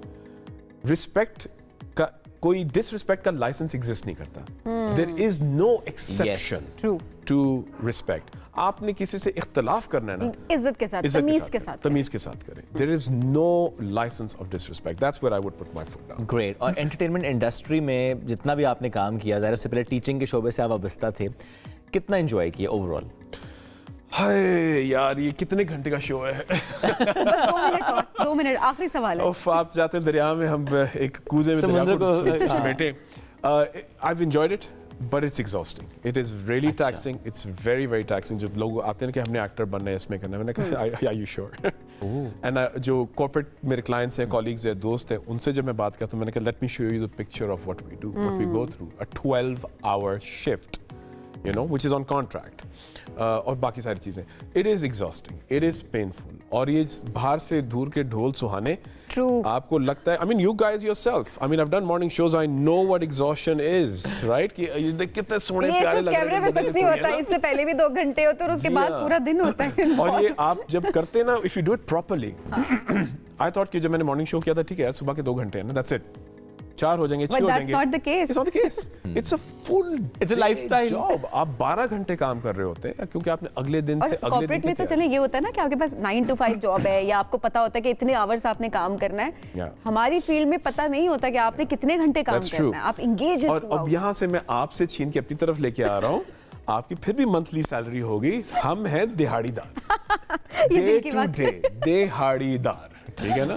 respect का कोई डिसरिस्पेक्ट का लाइसेंस एग्जिस्ट नहीं करता। There is no exception to respect. आपने किसी से इख्तलाफ करना है ना, इज्जत के साथ, तमीज के साथ करें। There is no licence of disrespect, that's where I would put my foot down. Great. और एंटरटेनमेंट इंडस्ट्री में जितना भी आपने काम किया, ज़ाहिर से पहले टीचिंग के शोबे से आप वाबस्ता थे, कितना एंजॉय किया ओवरऑल? हाय यार, ये कितने घंटे का शो है? बस 2 मिनट आखिरी सवाल है। आप जाते हैं दरिया में, हम एक कूदे में दरिया को समेटे। I've enjoyed it, but it's exhausting. It is really taxing. It's very, very taxing. जब लोग आते हैं कि हमने एक्टर बनना है, इसमें करना है, मैंने कहा are you sure? And जो corporate मेरे clients हैं, colleagues हैं, दोस्त हैं, उनसे जब मैं बात करता हूँ, मैंने कहा let me show you the picture of what we do, what we go through. A 12-hour shift, you know, which is on contract. और बाकी सारी चीज़ें। It is exhausting. It is painful. और ये बाहर से दूर के ढोल सुहाने, True. आपको लगता है, I mean, you guys yourself, I mean, I've done morning shows, I know what exhaustion is, right? कि ये कितने सोने प्यारे लग रहे हैं। कैमरे में कुछ नहीं होता, इससे पहले भी 2 घंटे होते हैं और उसके बाद पूरा दिन होता है। और ये आप जब करते हैं ना, if you do it properly, I thought कि जब मैंने morning show किया था, ठीक है यार, सुबह के 2 घंटे हैं ना, that's it. 4 हो जाएंगे, 6 हो जाएंगे। But that's not the case. It's not the case. It's a full It's a lifestyle job. आप 12 घंटे काम कर रहे होते हैं क्योंकि आपने अगले दिन से अगले दिन कॉर्पोरेट में तो चले ये होता है ना कि आपके पास 9 to 5 जॉब है या आपको पता होता है कि इतने आवर्स आपने काम करना है। हमारी फील्ड में पता नहीं होता कि आपने कितने घंटे काम करना है। आप एंगेज हैं। और अब यहाँ से मैं आपसे छीन के अपनी तरफ लेके आ रहा हूँ, आपकी फिर भी मंथली सैलरी होगी, हम हैं दिहाड़ीदार, डे टू डे दिहाड़ीदार, ठीक है ना।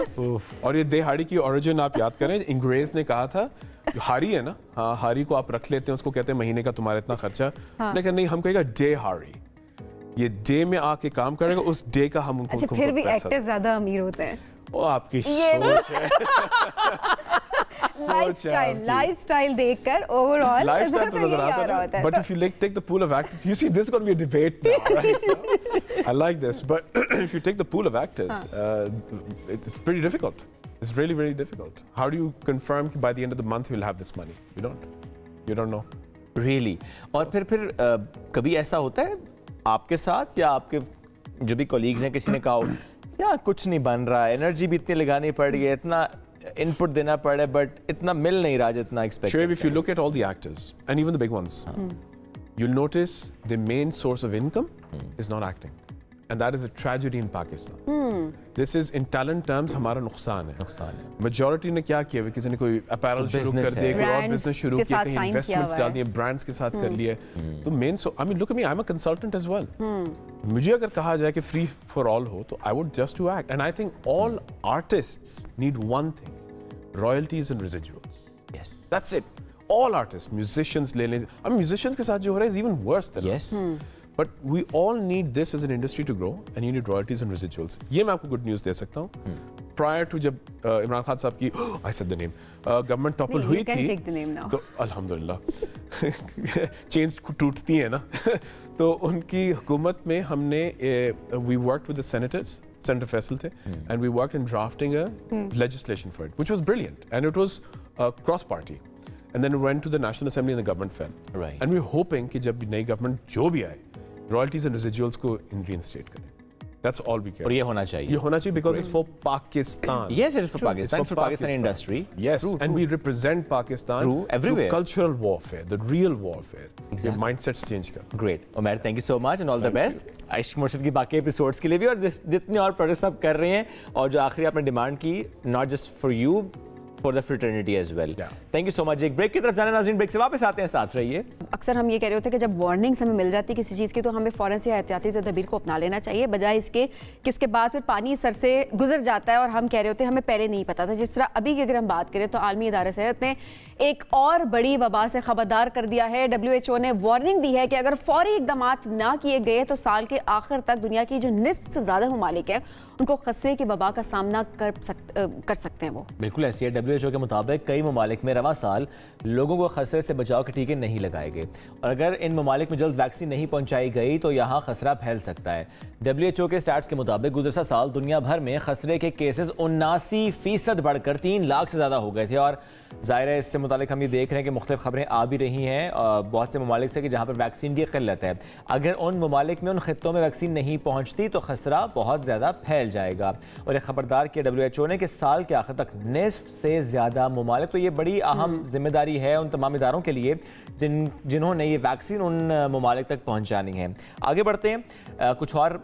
और ये दिहाड़ी की ओरिजिन आप याद करें, अंग्रेज ने कहा था हारी है ना, हाँ हारी को आप रख लेते हैं, उसको कहते हैं महीने का तुम्हारा इतना खर्चा, लेकिन नहीं हम कहेगा डे हारी, ये डे में आके काम करेगा, उस डे का हम उनको अच्छा फिर भी एक्टर्स ज्यादा अमीर होते हैं। वो आपकी सोच है। लाइफस्टाइल देखकर ओवरऑल लाइफस्टाइल तो नजर आता है, but if you take the pool of actors, you see this is gonna be a debate now, right? I like this, but if you take the pool of actors, it's pretty difficult. It's really very difficult. How do you confirm कि by the end of the month you'll have this money? You don't know. Really? और फिर कभी ऐसा होता है आपके साथ या आपके जो भी colleagues हैं, किसी ने कहा हो या कुछ नहीं बन रहा है, एनर्जी भी इतनी लगानी पड़ रही है, इतना इनपुट देना पड़ रहा है, बट इतना मिल नहीं रहा जितना expect. Shoaib, if you look at all the actors and even the big ones, you'll notice the main source of income is not acting, and that is a tragedy in Pakistan. This is in talent terms हमारा नुकसान है। Majority ने क्या किया, किसी ने कोई apparel शुरू कर दिया, कोई और business शुरू किया, कहीं investments डाल दिए, brands के साथ कर लिए। तो main, I mean look at me, I'm a consultant as well. मुझे अगर कहा जाए कि free for all हो, तो I would just to act, and I think all artists need one thing: royalties and residuals. Yes, that's it. All artists, musicians ले लें, I mean musicians के साथ जो हो रहा है is even worse than yes. But we all need this as an industry to grow, and you need royalties and residuals. ये मैं आपको good news दे सकता हूँ. Prior to जब इमरान खान साहब की I said the name government topple हुई थी, take the name now. तो अल्हम्दुलिल्लाह चेंज टूटती है ना, तो उनकी हुकूमत में हमने we worked with the senators, Senator Faisal थे, and we worked in drafting a legislation for it, which was brilliant, and it was cross party. And then it went to the National Assembly and the government fell. Right. And we're hoping कि जब नई government जो भी आए, royalties and residuals को reinstate करें. That's all we care. और ये होना चाहिए. ये होना चाहिए because it's for Pakistan. Yes, it is for Pakistan. It's for Pakistani industry. Yes, true, and we represent Pakistan true, everywhere. through cultural warfare, the real warfare. Exactly. The mindsets change कर. Great. Umair, thank you so much and all the best. Aish मुर्शिद की बाकी episodes के लिए भी और जितने और प्रोजेक्ट्स आप कर रहे हैं और जो आखिरी आपने डिमांड की, not just for you, for the fraternity as well. Yeah. Thank you so much. एक ब्रेक की तरफ जाने, नाज़रीन ब्रेक से वापस आते हैं, साथ रहिए। अक्सर हम ये कह रहे होते हैं कि जब वार्निंग्स हमें मिल जाती है किसी चीज़ की, तो हमें फ़ौरन से एहतियाती तदबीर को अपना लेना चाहिए, बजाय इसके कि उसके बाद फिर पानी सर से गुजर जाता है और हम कह रहे होते हैं हमें पहले नहीं पता था। जिस तरह अभी की अगर हम बात करें तो आलमी इदारा सेहत ने एक और बड़ी वबा से खबरदार कर दिया है। WHO ने वार्निंग दी है कि अगर फौरी इकदाम ना किए गए तो साल के आखिर तक दुनिया की जो निस्फ से ज़्यादा ममालिक हैं उनको खसरे की वबा का सामना कर सकते हैं। वो बिल्कुल ऐसी है। WHO के मुताबिक कई ममालिक में रवां साल लोगों को खसरे से बचाव के टीके नहीं लगाए गए और अगर इन ममालिक में जल्द वैक्सीन नहीं पहुंचाई गई तो यहाँ खसरा फैल सकता है। WHO के स्टैट्स के मुताबिक गुज़श्ता साल दुनिया भर में खसरे के केसेस 79% बढ़कर 3 लाख से ज़्यादा हो गए थे और ज़ाहिर है इससे मुतालिक हम ये देख रहे हैं कि मुख्तलिफ खबरें आ भी रही हैं बहुत से ममालिक से कि जहाँ पर वैक्सीन की किल्लत है। अगर उन ममालिक में उन खित्तों में वैक्सीन नहीं पहुँचती तो खसरा बहुत ज़्यादा फैल जाएगा। और एक खबरदार किया WHO ने कि साल के आखिर तक निस्फ से ज़्यादा ममालिक, तो ये बड़ी अहम जिम्मेदारी है उन तमाम इदारों के लिए जिन्होंने ये वैक्सीन उन ममालिक तक पहुँचानी है। आगे बढ़ते हैं, कुछ और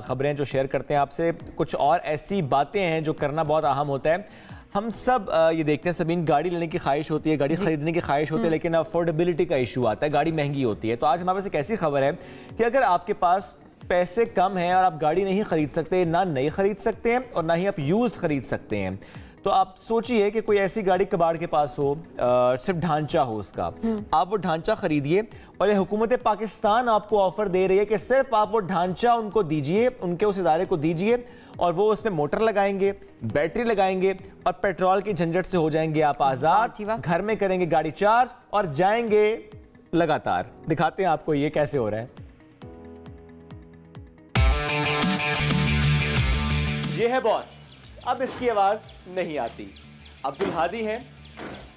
खबरें जो शेयर करते हैं आपसे। कुछ और ऐसी बातें हैं जो करना बहुत अहम होता है। हम सब ये देखते हैं सबीन, गाड़ी लेने की ख्वाहिश होती है, गाड़ी खरीदने की ख्वाहिश होती है, लेकिन अफोर्डेबिलिटी का इशू आता है, गाड़ी महंगी होती है। तो आज हमारे पास एक ऐसी खबर है कि अगर आपके पास पैसे कम हैं और आप गाड़ी नहीं खरीद सकते, ना नई खरीद सकते हैं और ना ही आप यूज्ड खरीद सकते हैं, तो आप सोचिए कि कोई ऐसी गाड़ी कबाड़ के पास हो, सिर्फ ढांचा हो उसका, आप वो ढांचा खरीदिए और ये हुकूमत पाकिस्तान आपको ऑफर दे रही है कि सिर्फ आप वो ढांचा उनको दीजिए, उनके उस इदारे को दीजिए और वो उसमें मोटर लगाएंगे, बैटरी लगाएंगे और पेट्रोल की झंझट से हो जाएंगे आप आजाद। घर में करेंगे गाड़ी चार्ज और जाएंगे लगातार। दिखाते हैं आपको ये कैसे हो रहा है। ये है बॉस, अब इसकी आवाज नहीं आती। अब्दुल हादी हैं,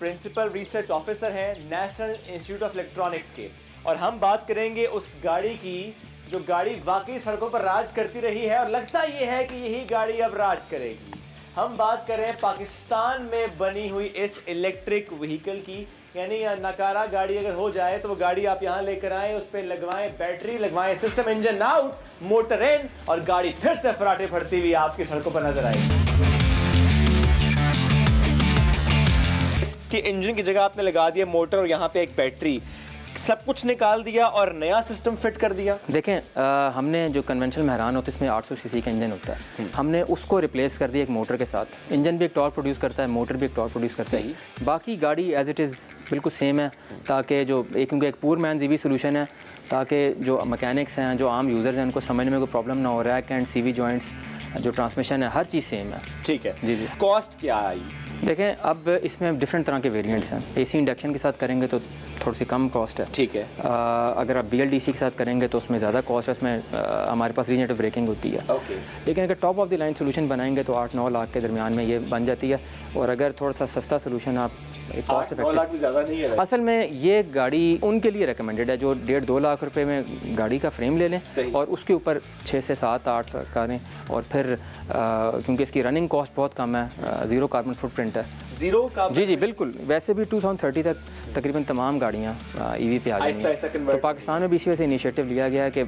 प्रिंसिपल रिसर्च ऑफिसर हैं नेशनल इंस्टीट्यूट ऑफ इलेक्ट्रॉनिक्स के, और हम बात करेंगे उस गाड़ी की जो गाड़ी वाकई सड़कों पर राज करती रही है और लगता ये है कि यही गाड़ी अब राज करेगी। हम बात कर रहे हैं पाकिस्तान में बनी हुई इस इलेक्ट्रिक व्हीकल की, यानी नकारा गाड़ी अगर हो जाए तो वो गाड़ी आप यहाँ लेकर आए, उस पर लगवाएं बैटरी, लगवाएं सिस्टम, इंजन आउट, मोटर इन, और गाड़ी फिर से फराटे फटती हुई आपकी सड़कों पर नजर आएगी। इसके इंजन की जगह आपने लगा दिया मोटर और यहाँ पे एक बैटरी, सब कुछ निकाल दिया और नया सिस्टम फिट कर दिया। देखें हमने जो कन्वेंशनल मेहरान होता है इसमें 800 सीसी का इंजन होता है, हमने उसको रिप्लेस कर दिया एक मोटर के साथ। इंजन भी एक टॉर्क प्रोड्यूस करता है, मोटर भी एक टॉर्क प्रोड्यूस करता है, बाकी गाड़ी एज इट इज़ बिल्कुल सेम है, ताकि जो क्योंकि एक पूर मैन ईवी सोल्यूशन है, ताकि जो मैकेनिक्स हैं, जो आम यूज़र्स हैं, उनको समझने में कोई प्रॉब्लम ना हो। रैक एंड CV जॉइंट्स, जो ट्रांसमिशन है, हर चीज़ सेम है। ठीक है जी जी। कॉस्ट क्या आई? देखें अब इसमें डिफरेंट तरह के वेरिएंट्स हैं। AC इंडक्शन के साथ करेंगे तो थोड़ी सी कम कॉस्ट है। ठीक है। अगर आप BLDC के साथ करेंगे तो उसमें ज़्यादा कॉस्ट है, उसमें हमारे पास रीजनरेटिव ब्रेकिंग होती है। ओके। लेकिन अगर top of the line solution बनाएंगे तो 8-9 लाख के दरमियान में ये बन जाती है। और अगर थोड़ा सा सस्ता सोल्यूशन आप कॉस्ट 9 लाख भी ज़्यादा नहीं है। असल में ये गाड़ी उनके लिए रिकमेंडेड है जो 1.5-2 लाख रुपए में गाड़ी का फ्रेम ले लें और उसके ऊपर 6 से 7-8 करें, और फिर क्योंकि इसकी रनिंग कॉस्ट बहुत कम है, ज़ीरो कार्बन फुटप्रिंट है। Zero carbon? जी जी बिल्कुल। वैसे भी 2030 तक तकरीबन तमाम गाड़ियाँ EV पे आ गई हैं। तो पाकिस्तान में भी इसी वजह से इनिशिएटिव लिया गया है कि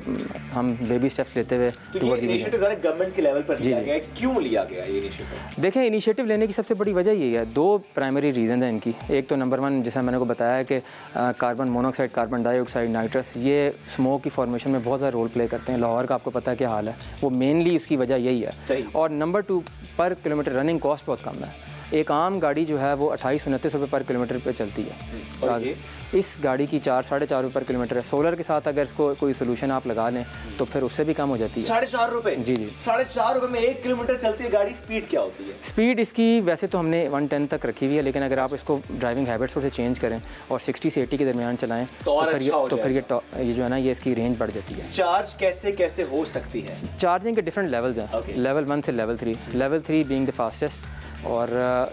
हम बेबी स्टेप्स लेते हुए इनिशिएटिव गवर्नमेंट के लेवल पर लिया गया है। क्यों लिया गया ये इनिशिएटिव? देखें इनिशिएटिव लेने की सबसे बड़ी वजह यही है, 2 प्राइमरी रीज़न हैं इनकी। एक तो नंबर 1 जैसा मैंने को बताया है कि carbon monoxide, carbon dioxide, nitrous, ये स्मोक की फॉर्मेशन में बहुत ज़्यादा रोल प्ले करते हैं। लाहौर का आपको पता है क्या हाल है, वो मेनली उसकी वजह यही है। सही। और नंबर 2 पर किलोमीटर रनिंग कॉस्ट बहुत कम है। एक आम गाड़ी जो है वो 28-29 रुपये पर किलोमीटर पे चलती है, इस गाड़ी की 4-4.5 रुपये पर किलोमीटर है। सोलर के साथ अगर इसको कोई सोल्यूशन आप लगा लें तो फिर उससे भी कम हो जाती है। 4.5 रुपये? जी जी। 4.5 रुपये में 1 किलोमीटर चलती है गाड़ी। स्पीड क्या होती है? स्पीड इसकी वैसे तो हमने 110 तक रखी हुई है, लेकिन अगर आप इसको ड्राइविंग हैबिट्स थोड़े चेंज करें और 60 से 80 के दरमियान चलाएं तो फिर ये जो है ना ये इसकी रेंज बढ़ जाती है। चार्ज कैसे कैसे हो सकती है? चार्जिंग के डिफरेंट लेवल्स हैं, लेवल 1 से level 3। Level 3 being the fastest, और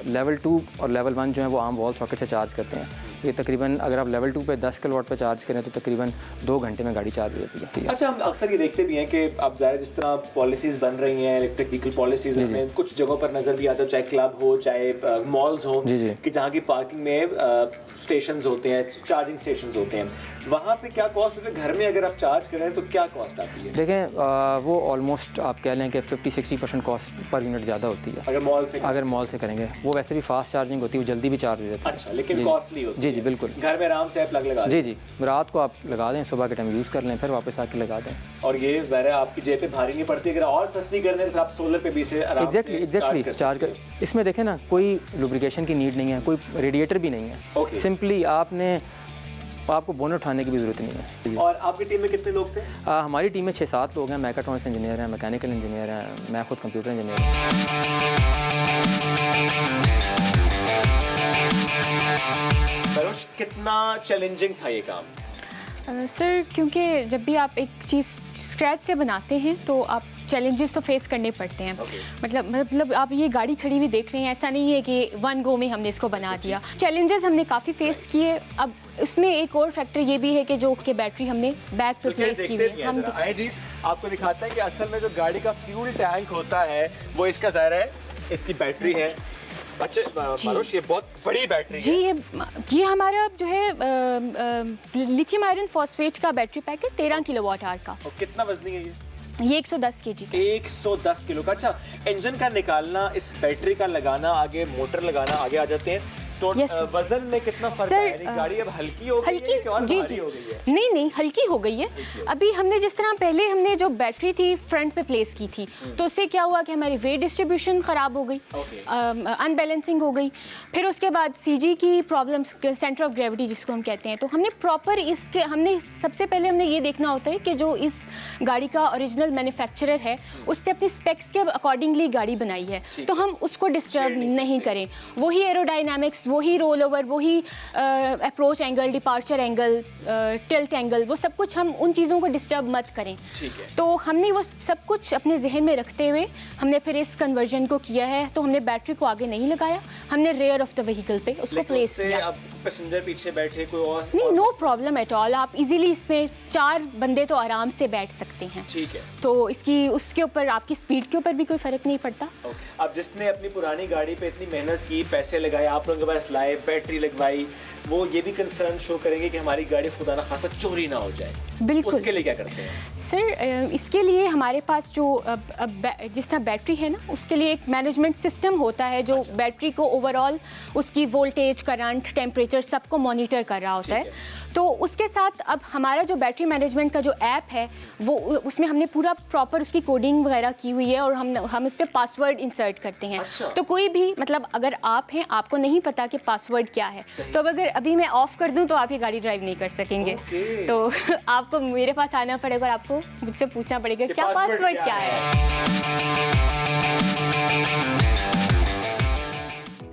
लेवल 2 और लेवल 1 जो है वो आम वॉल सॉकेट से चार्ज करते हैं। ये तकरीबन अगर आप लेवल 2 पे 10 किलोवाट पे चार्ज करें तो तकरीबन 2 घंटे में गाड़ी चार्ज हो जाती है। अच्छा, हम अक्सर ये देखते भी हैं कि अब ज़ाहिर जिस तरह पॉलिसीज़ बन रही हैं इलेक्ट्रिक व्हीकल पॉलिसीज़, उसमें कुछ जगहों पर नज़र भी आता है, चाहे क्लब हो चाहे मॉल्स हो, कि जहाँ की पार्किंग में स्टेशंस होते हैं, चार्जिंग स्टेशंस होते हैं, वहाँ पे क्या कॉस्ट होती है? घर में अगर आप चार्ज करें तो क्या कॉस्ट आती है? देखें वो ऑलमोस्ट आप कह लें कि 50-60% कॉस्ट पर यूनिट ज़्यादा होती है अगर मॉल से करेंगे। वो वैसे भी फास्ट चार्जिंग होती है, वो जल्दी भी चार्ज हो जाती है। अच्छा, लेकिन कॉस्टली होती है। जी जी बिल्कुल। घर में आराम से प्लग लगा दें। जी जी, रात को आप लगा दें, सुबह के टाइम यूज़ कर लें, फिर वापस आके लगा दें। और ये ज़रा आपकी जेब पे भारी नहीं पड़ती। अगर और सस्ती करने तो आप सोलर पे भी से आराम से एग्जैक्टली चार्ज कर। इसमें देखें ना कोई लुब्रिकेशन की नीड नहीं है, कोई रेडिएटर भी नहीं है। सिंपली आपको बोनट उठाने की भी ज़रूरत नहीं है। और आपकी टीम में कितने लोग थे? हमारी टीम में 6-7 लोग हैं। मैकाट्रॉनिक्स इंजीनियर हैं, मैकेनिकल इंजीनियर हैं, मैं खुद कंप्यूटर इंजीनियर हूँ। कितना चैलेंजिंग था ये काम? सर क्योंकि जब भी आप एक चीज़ स्क्रैच से बनाते हैं तो आप चैलेंजेस तो फेस करने पड़ते हैं। मतलब आप ये गाड़ी खड़ी हुई देख रहे हैं, ऐसा नहीं है कि 1 गो में हमने इसको बना दिया। चैलेंजेस हमने काफ़ी फेस किए। अब उसमें एक और फैक्टर ये भी है कि जो कि बैटरी हमने बैक पे प्लेस की हुई है। हम जी आपको दिखाते हैं कि असल में जो गाड़ी का फ्यूल टैंक होता है वो इसका ज़ाहिर है इसकी बैटरी है। अच्छा मारुश, ये बहुत बड़ी बैटरी जी है। ये हमारा जो है लिथियम आयरन फॉस्फेट का बैटरी पैक है 13 किलोवाट आवर का। और कितना वजनी है ये 110 kg का। 110 किलो का। अच्छा, इंजन का निकालना, इस बैटरी का लगाना, आगे मोटर लगाना, आगे आ जाते हैं तो वजन में कितना फर्क है? गाड़ी अब हल्की हो गई है कि और भारी हो गई है? नहीं हल्की हो गई है। अभी हमने जिस तरह पहले हमने जो बैटरी थी फ्रंट पे प्लेस की थी तो उससे क्या हुआ कि हमारी वेट डिस्ट्रीब्यूशन ख़राब हो गई, अनबैलेंसिंग हो गई। फिर उसके बाद CG की प्रॉब्लम्स, सेंटर ऑफ ग्रेविटी जिसको हम कहते हैं, तो हमने प्रॉपर हमने सबसे पहले हमने ये देखना होता है कि जो इस गाड़ी का ओरिजिनल मैन्युफैक्चरर है उसने अपनी स्पेक्स के अकॉर्डिंगली गाड़ी बनाई है, तो हम उसको डिस्टर्ब नहीं करें। वही एरोडायनामिक्स, वही रोल ओवर, वही approach angle, departure angle, tilt angle, वो सब कुछ हम उन चीज़ों को डिस्टर्ब मत करें। तो हमने वो सब कुछ अपने जहन में रखते हुए हमने फिर इस कन्वर्जन को किया है। तो हमने बैटरी को आगे नहीं लगाया, हमने रेयर ऑफ द व्हीकल पे उसको प्लेस किया। अब पैसेंजर पीछे बैठे कोई और नहीं, नो प्रॉब्लम एट ऑल। आप इजीली इसमें 4 बंदे तो आराम से बैठ सकते हैं। ठीक है। तो उसके ऊपर आपकी स्पीड के ऊपर भी कोई फ़र्क नहीं पड़ता। अब जिसने अपनी पुरानी गाड़ी पे इतनी मेहनत की, पैसे लगाए, आप लोगों के पास लाए, बैटरी लगवाई, वो ये भी कंसर्न शो करेंगे कि हमारी गाड़ी खुदा ना खासा चोरी ना हो जाए। बिल्कुल। उसके लिए क्या करते हैं सर? इसके लिए हमारे पास जो जिस तरह बैटरी है ना, उसके लिए एक मैनेजमेंट सिस्टम होता है जो बैटरी को ओवरऑल उसकी वोल्टेज, करंट, टेम्परेचर सबको मॉनिटर कर रहा होता है। तो उसके साथ अब हमारा जो बैटरी मैनेजमेंट का जो ऐप है वो उसमें हमने पूरा प्रॉपर उसकी कोडिंग वगैरह की हुई है और हम उस पर पासवर्ड इंसर्ट करते हैं। तो कोई भी मतलब अगर आप हैं, आपको नहीं पता कि पासवर्ड क्या है, तो अगर अभी मैं ऑफ कर दूं तो आप ये गाड़ी ड्राइव नहीं कर सकेंगे। तो आपको मेरे पास आना पड़ेगा और आपको मुझसे पूछना पड़ेगा क्या पासवर्ड क्या है।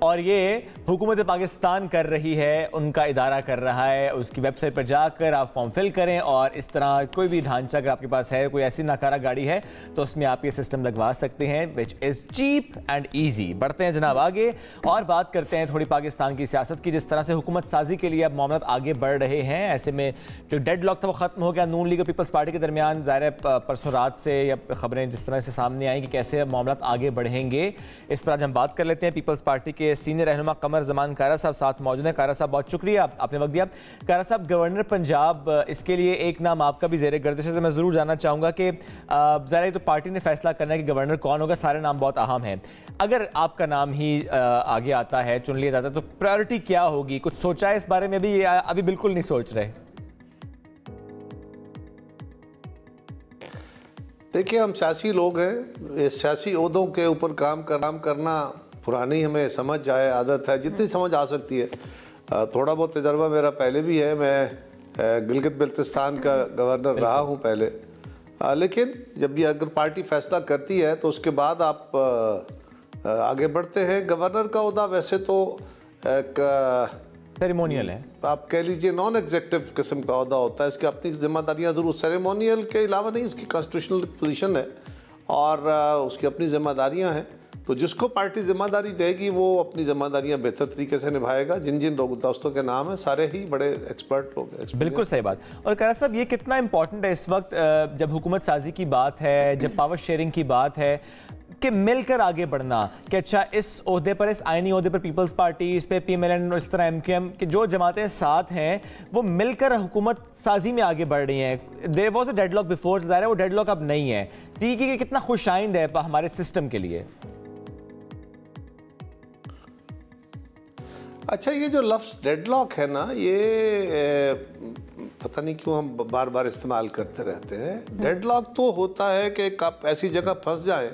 और ये हुकूमत पाकिस्तान कर रही है, उनका इदारा कर रहा है। उसकी वेबसाइट पर जाकर आप फॉर्म फिल करें और इस तरह कोई भी ढांचा अगर आपके पास है, कोई ऐसी नाकारा गाड़ी है तो उसमें आप ये सिस्टम लगवा सकते हैं, which is cheap and easy. बढ़ते हैं जनाब आगे और बात करते हैं थोड़ी पाकिस्तान की सियासत की। जिस तरह से हुकूमत साजी के लिए अब मामला आगे बढ़ रहे हैं, ऐसे में जो डेड लॉक था वो ख़त्म हो गया नून लीग और पीपल्स पार्टी के दरमियान। ज़ाहिर परसों रात से या खबरें जिस तरह से सामने आई कि कैसे मामला आगे बढ़ेंगे, इस पर आज हम बात कर लेते हैं। पीपल्स पार्टी के सीनियर रहनुमा कमर जमान कारा साहब साथ मौजूद हैं। कारा साहब बहुत शुक्रिया आपने वक्त दिया। कारा साहब, गवर्नर पंजाब, इसके लिए एक नाम आपका भी ज़ेरे गर्दिश है। मैं ज़रूर जानना चाहूँगा कि ज़रा तो पार्टी ने फैसला करना है कि गवर्नर कौन होगा, सारे नाम बहुत अहम हैं। अगर आपका नाम ही आगे आता है, चुन लिया जाता है, तो प्रायोरिटी क्या होगी? कुछ सोचा है इस बारे में भी, अभी बिल्कुल नहीं सोच रहे? देखिए, हम सियासी लोग हैं, सियासी ओहदों के ऊपर काम करना पुरानी हमें समझ आए, आदत है, जितनी समझ आ सकती है। थोड़ा बहुत तजर्बा मेरा पहले भी है, मैं गिलगित बल्तिस्तान का गवर्नर रहा हूँ पहले। लेकिन जब भी अगर पार्टी फैसला करती है तो उसके बाद आप आगे बढ़ते हैं। गवर्नर का ओहदा वैसे तो सेरेमोनियल है, आप कह लीजिए नॉन एग्जीक्यूटिव किस्म का ओहदा होता है। इसकी अपनी जिम्मेदारियाँ ज़रूर सेरेमोनियल के अलावा नहीं, इसकी कॉन्स्टिट्यूशनल पोजीशन है और उसकी अपनी जिम्मेदारियाँ हैं। तो जिसको पार्टी जिम्मेदारी देगी वो अपनी जिम्मेदारियां बेहतर तरीके से निभाएगा। जिन जिन लोग दोस्तों के नाम है सारे ही बड़े एक्सपर्ट लोग हैं। बिल्कुल सही बात। और कारा साहब, ये कितना इंपॉर्टेंट है इस वक्त जब हुकूमत साजी की बात है, जब पावर शेयरिंग की बात है, कि मिलकर आगे बढ़ना, कि अच्छा इस ओहदे पर, इस आईनी ओहदे पर पीपल्स पार्टी, इस पे PMLN और इस तरह MQM की जो जमातें साथ हैं वो मिलकर हुकूमत साजी में आगे बढ़ रही हैं। There was a deadlock before, ज़ाहिर है वो डेडलॉक अब नहीं है। तो ये कितना खुशाइंद है हमारे सिस्टम के लिए? अच्छा, ये जो लफ्ज़ डेडलॉक है ना, ये पता नहीं क्यों हम बार बार इस्तेमाल करते रहते हैं। डेडलॉक तो होता है कि आप ऐसी जगह फंस जाएं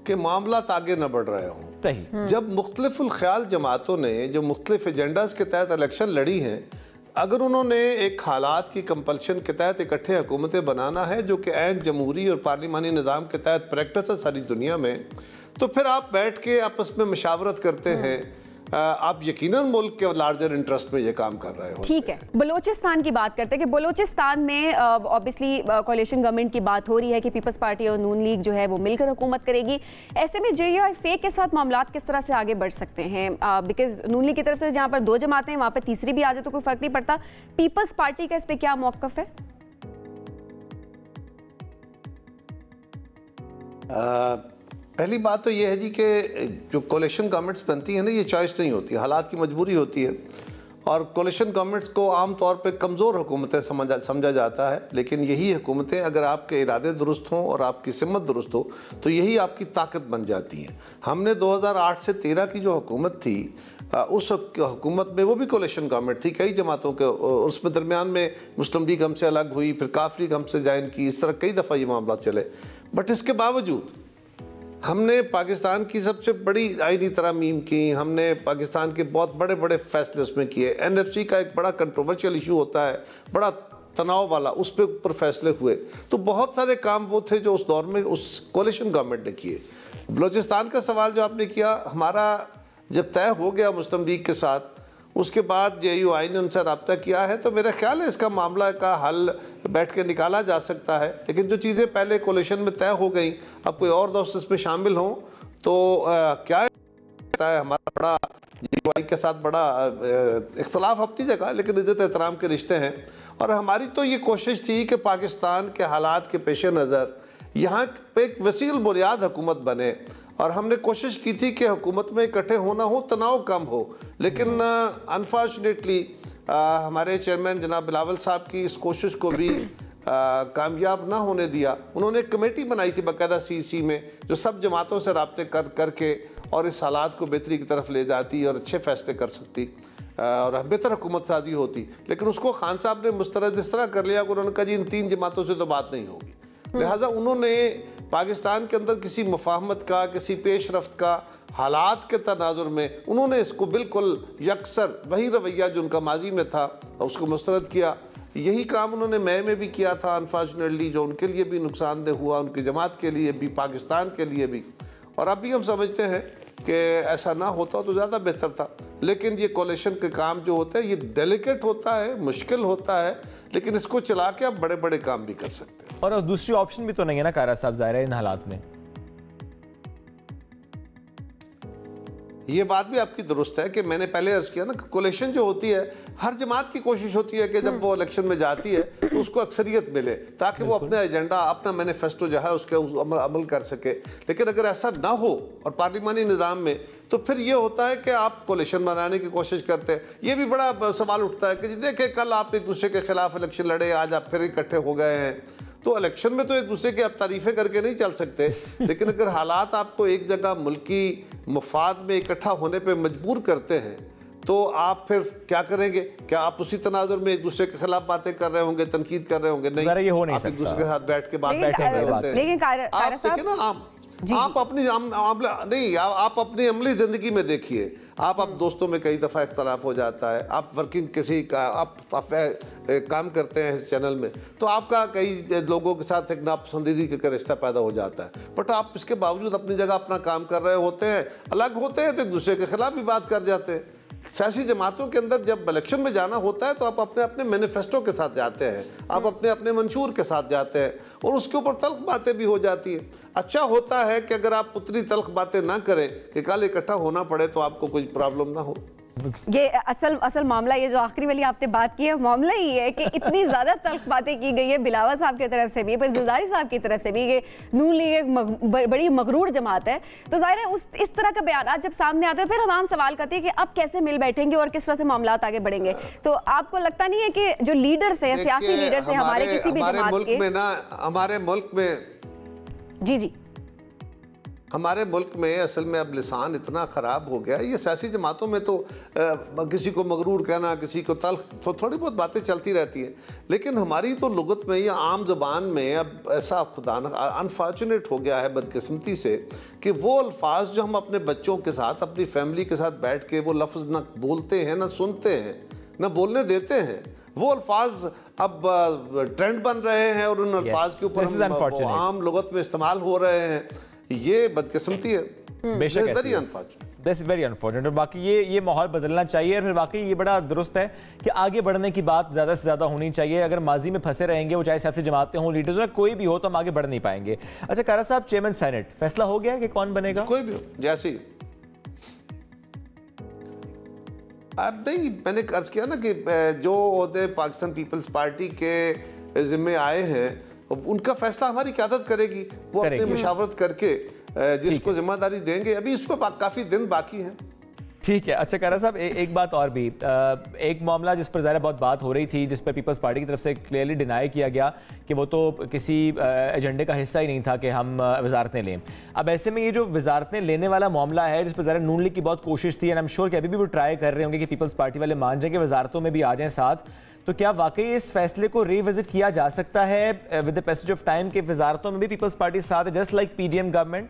कि मामला आगे न बढ़ रहे हों। जब मुख्तलिफुल ख्याल जमातों ने जो मुख्तलिफ एजेंडाज के तहत इलेक्शन लड़ी हैं, अगर उन्होंने एक हालात की कंपल्शन के तहत इकट्ठे हुकूमतें बनाना है जो कि ऐन जमहूरी और पार्लिमानी निज़ाम के तहत प्रैक्टिस है सारी दुनिया में, तो फिर आप बैठ के आपस में मशावरत करते हैं। आप यकीनन मुल्क के लार्जर इंटरेस्ट में ये काम कर रहे हो। ठीक है, बलोचिस्तान की बात करते हैं कि बलोचिस्तान में ऑब्वियसली कोalition गवर्नमेंट की बात हो रही है कि पीपल्स पार्टी और नून लीग जो है वो मिलकर हुकूमत करेगी। ऐसे में JUIF के साथ मामलात किस तरह से आगे बढ़ सकते हैं? बिकॉज नून लीग की तरफ से जहाँ पर 2 जमातें हैं वहाँ पर तीसरी भी आ जाए तो कोई फर्क नहीं पड़ता। पीपल्स पार्टी का इस पर क्या मौक़िफ़ है? पहली बात तो ये है जी कि जो कोalition गवर्नमेंट्स बनती हैं ना, ये चॉइस नहीं होती, हालात की मजबूरी होती है। और कोalition गवर्नमेंट्स को आम तौर पे कमज़ोर हुकूमतें समझा जाता है, लेकिन यही हुकूमतें अगर आपके इरादे दुरुस्त हों और आपकी सिमत दुरुस्त हो तो यही आपकी ताकत बन जाती हैं। हमने 2008 से 13 की जो हुकूमत थी, उस हुकूमत में वो भी कोalition गवर्नमेंट थी, कई जमातों के, उसमें दरमियान में मुस्लिम लीग हमसे अलग हुई, फिर काफ लीग हमसे ज्वाइन की, इस तरह कई दफ़ा ये मामला चले। बट इसके बावजूद हमने पाकिस्तान की सबसे बड़ी आईनी तरमीम की, हमने पाकिस्तान के बहुत बड़े बड़े फैसले उसमें किए। NFC का एक बड़ा कंट्रोवर्शियल इशू होता है, बड़ा तनाव वाला, उस पर ऊपर फैसले हुए। तो बहुत सारे काम वो थे जो उस दौर में उस कोalition गवर्नमेंट ने किए। बलोचिस्तान का सवाल जो आपने किया, हमारा जब तय हो गया मुस्लिम लीग के साथ, उसके बाद JUI ने उनसे रब्ता किया है, तो मेरा ख्याल है इसका मामला का हल बैठ के निकाला जा सकता है। लेकिन जो चीज़ें पहले कोalition में तय हो गई, अब कोई और दोस्त इसमें शामिल हों तो क्या है, हमारा बड़ा JUI के साथ बड़ा इख्तलाफ अपनी जगह, लेकिन इज़्ज़त एहतराम के रिश्ते हैं। और हमारी तो ये कोशिश थी कि पाकिस्तान के हालात के पेश नज़र यहाँ पे एक वसील बुनियाद हुकूमत बने, और हमने कोशिश की थी कि हुकूमत में इकट्ठे होना हो, तनाव कम हो, लेकिन अनफॉर्चुनेटली हमारे चेयरमैन जनाब बिलावल साहब की इस कोशिश को भी कामयाब ना होने दिया। उन्होंने एक कमेटी बनाई थी बाकायदा CEC में, जो सब जमातों से रब्ते करके और इस हालात को बेहतरी की तरफ ले जाती और अच्छे फैसले कर सकती और बेहतर हुकूमत साजी होती। लेकिन उसको खान साहब ने मुस्तरद इस तरह कर लिया कि उन्होंने कहा जी इन 3 जमातों से तो बात नहीं होगी। लिहाजा उन्होंने पाकिस्तान के अंदर किसी मुफाहमत का, किसी पेशरफ्त का, हालात के तनाजुर में उन्होंने इसको बिल्कुल यकसर वही रवैया जो उनका माजी में था उसको मुस्तरद किया। यही काम उन्होंने मई में भी किया था अनफॉर्चुनेटली, जो उनके लिए भी नुकसानदेह हुआ, उनकी जमात के लिए भी, पाकिस्तान के लिए भी। और अब भी हम समझते हैं कि ऐसा ना होता तो ज़्यादा बेहतर था। लेकिन ये कोalition के काम जो होता है ये डेलिकेट होता है, मुश्किल होता है, लेकिन इसको चला के आप बड़े बड़े काम भी कर सकते हैं। और दूसरी ऑप्शन भी तो नहीं है ना कारा साहब, ज़ाहिर है इन हालात में। ये बात भी आपकी दुरुस्त है कि मैंने पहले अर्ज किया ना कि कोalition जो होती है, हर जमात की कोशिश होती है कि जब वो इलेक्शन में जाती है तो उसको अक्सरियत मिले, ताकि वो अपना एजेंडा, अपना मैनिफेस्टो जो है उसके अमल कर सके। लेकिन अगर ऐसा ना हो और पार्लिमानी निज़ाम में, तो फिर ये होता है कि आप कोalition बनाने की कोशिश करते हैं। ये भी बड़ा सवाल उठता है कि देखें कल आप एक दूसरे के खिलाफ इलेक्शन लड़े, आज आप फिर इकट्ठे हो गए हैं। तो इलेक्शन में तो एक दूसरे की आप तारीफें करके नहीं चल सकते, लेकिन अगर हालात आपको एक जगह मुल्की मुफाद में इकट्ठा होने पे मजबूर करते हैं तो आप फिर क्या करेंगे? क्या आप उसी तनाजुर में एक दूसरे के खिलाफ बातें कर रहे होंगे, तनकीद कर रहे होंगे? नहीं, ये हो नहीं आप एक दूसरे के साथ बैठ के बात बैठेंगे। लेकिन आप देखिए ना, आप अपनी नहीं, आप अपनी अमली जिंदगी में देखिए, आप दोस्तों में कई दफ़ा इख्तलाफ हो जाता है, आप वर्किंग किसी का आप काम करते हैं इस चैनल में, तो आपका कई लोगों के साथ एक नापसंदीदी का रिश्ता पैदा हो जाता है। बट आप इसके बावजूद अपनी जगह अपना काम कर रहे होते हैं, अलग होते हैं तो एक दूसरे के खिलाफ भी बात कर जाते हैं। सियासी जमातों के अंदर जब इलेक्शन में जाना होता है तो आप अपने अपने मैनिफेस्टो के साथ जाते हैं, आप अपने अपने मंशूर के साथ जाते हैं, और उसके ऊपर तल्ख बातें भी हो जाती हैं। अच्छा होता है कि अगर आप उतनी तल्ख बातें ना करें कि कल इकट्ठा होना पड़े तो आपको कोई प्रॉब्लम ना हो। ये असल मामला, ये जो आखिरी वाली आपने बात की है, मामला ही है कि इतनी ज्यादा तल्ख बातें की गई है बिलावल साहब की तरफ से भी, पर ज़रदारी साहब की तरफ से भी, कि नून लीग एक बड़ी मगरूर जमात है। तो जाहिर है इस तरह का बयान जब सामने आते हैं फिर हम सवाल करते हैं कि अब कैसे मिल बैठेंगे और किस तरह से मामला आगे बढ़ेंगे। तो आपको लगता नहीं है कि जो लीडर्स हैं, सियासी लीडर्स हैं हमारे किसी भी जमात के, हमारे मुल्क में जी हमारे मुल्क में असल में अब लिसान इतना ख़राब हो गया, ये सियासी जमातों में तो किसी को मगरूर कहना, किसी को तल्ख, तो थोड़ी बहुत बातें चलती रहती हैं, लेकिन हमारी तो लुगत में या आम ज़बान में अब ऐसा खुदा अनफॉर्चुनेट हो गया है बदकिस्मती से कि वो अल्फाज जो हम अपने बच्चों के साथ, अपनी फैमिली के साथ बैठ के वो लफ्ज़ ना बोलते हैं, ना सुनते हैं, ना बोलने देते हैं, वो अल्फाज अब ट्रेंड बन रहे हैं और उन अल्फाज के ऊपर आम लुगत में इस्तेमाल हो रहे हैं। ये बदकिस्मती है, वेरी अनफॉर्चुनेट। और बाकी ये माहौल बदलना चाहिए, और फिर बाकी ये बड़ा दुरुस्त है कि आगे बढ़ने की बात ज़्यादा से ज़्यादा होनी चाहिए। अगर माजी में फंसे रहेंगे, वो चाहे सियासी जमातें हों, लीडर्स हो, कोई भी हो, तो हम आगे बढ़ नहीं पाएंगे। अच्छा कारा साहब, चेयरमैन सेनेट फैसला हो गया कि कौन बनेगा? कोई भी हो, जैसे अब नहीं, मैंने अर्ज किया ना कि जो ओहदे पाकिस्तान पीपल्स पार्टी के जिम्मे आए हैं उनका फैसला हमारी क़यादत करेगी, वो अपनी मुशावरत करके जिसको जिम्मेदारी देंगे। अभी इस पर काफ़ी दिन बाकी हैं। ठीक है। अच्छा कारा साहब, एक बात और भी, एक मामला जिस पर ज़ाहिर बहुत बात हो रही थी, जिस पर पीपल्स पार्टी की तरफ से क्लियरली डिनाई किया गया कि वो तो किसी एजेंडे का हिस्सा ही नहीं था कि हम वजारतें लें। अब ऐसे में ये जो वजारतें लेने वाला मामला है, जिस पर ज़ाहिर नून लीग की बहुत कोशिश थी, एंड आई एम श्योर कि अभी भी वो ट्राई कर रहे होंगे कि पीपल्स पार्टी वाले मान जाएं कि वजारतों में भी आ जाएं साथ, तो क्या वाकई इस फैसले को रिविजिट किया जा सकता है with the passage of time के वजारतों में भी पीपल्स पार्टी साथ है, जस्ट लाइक पीडीएम गवर्नमेंट?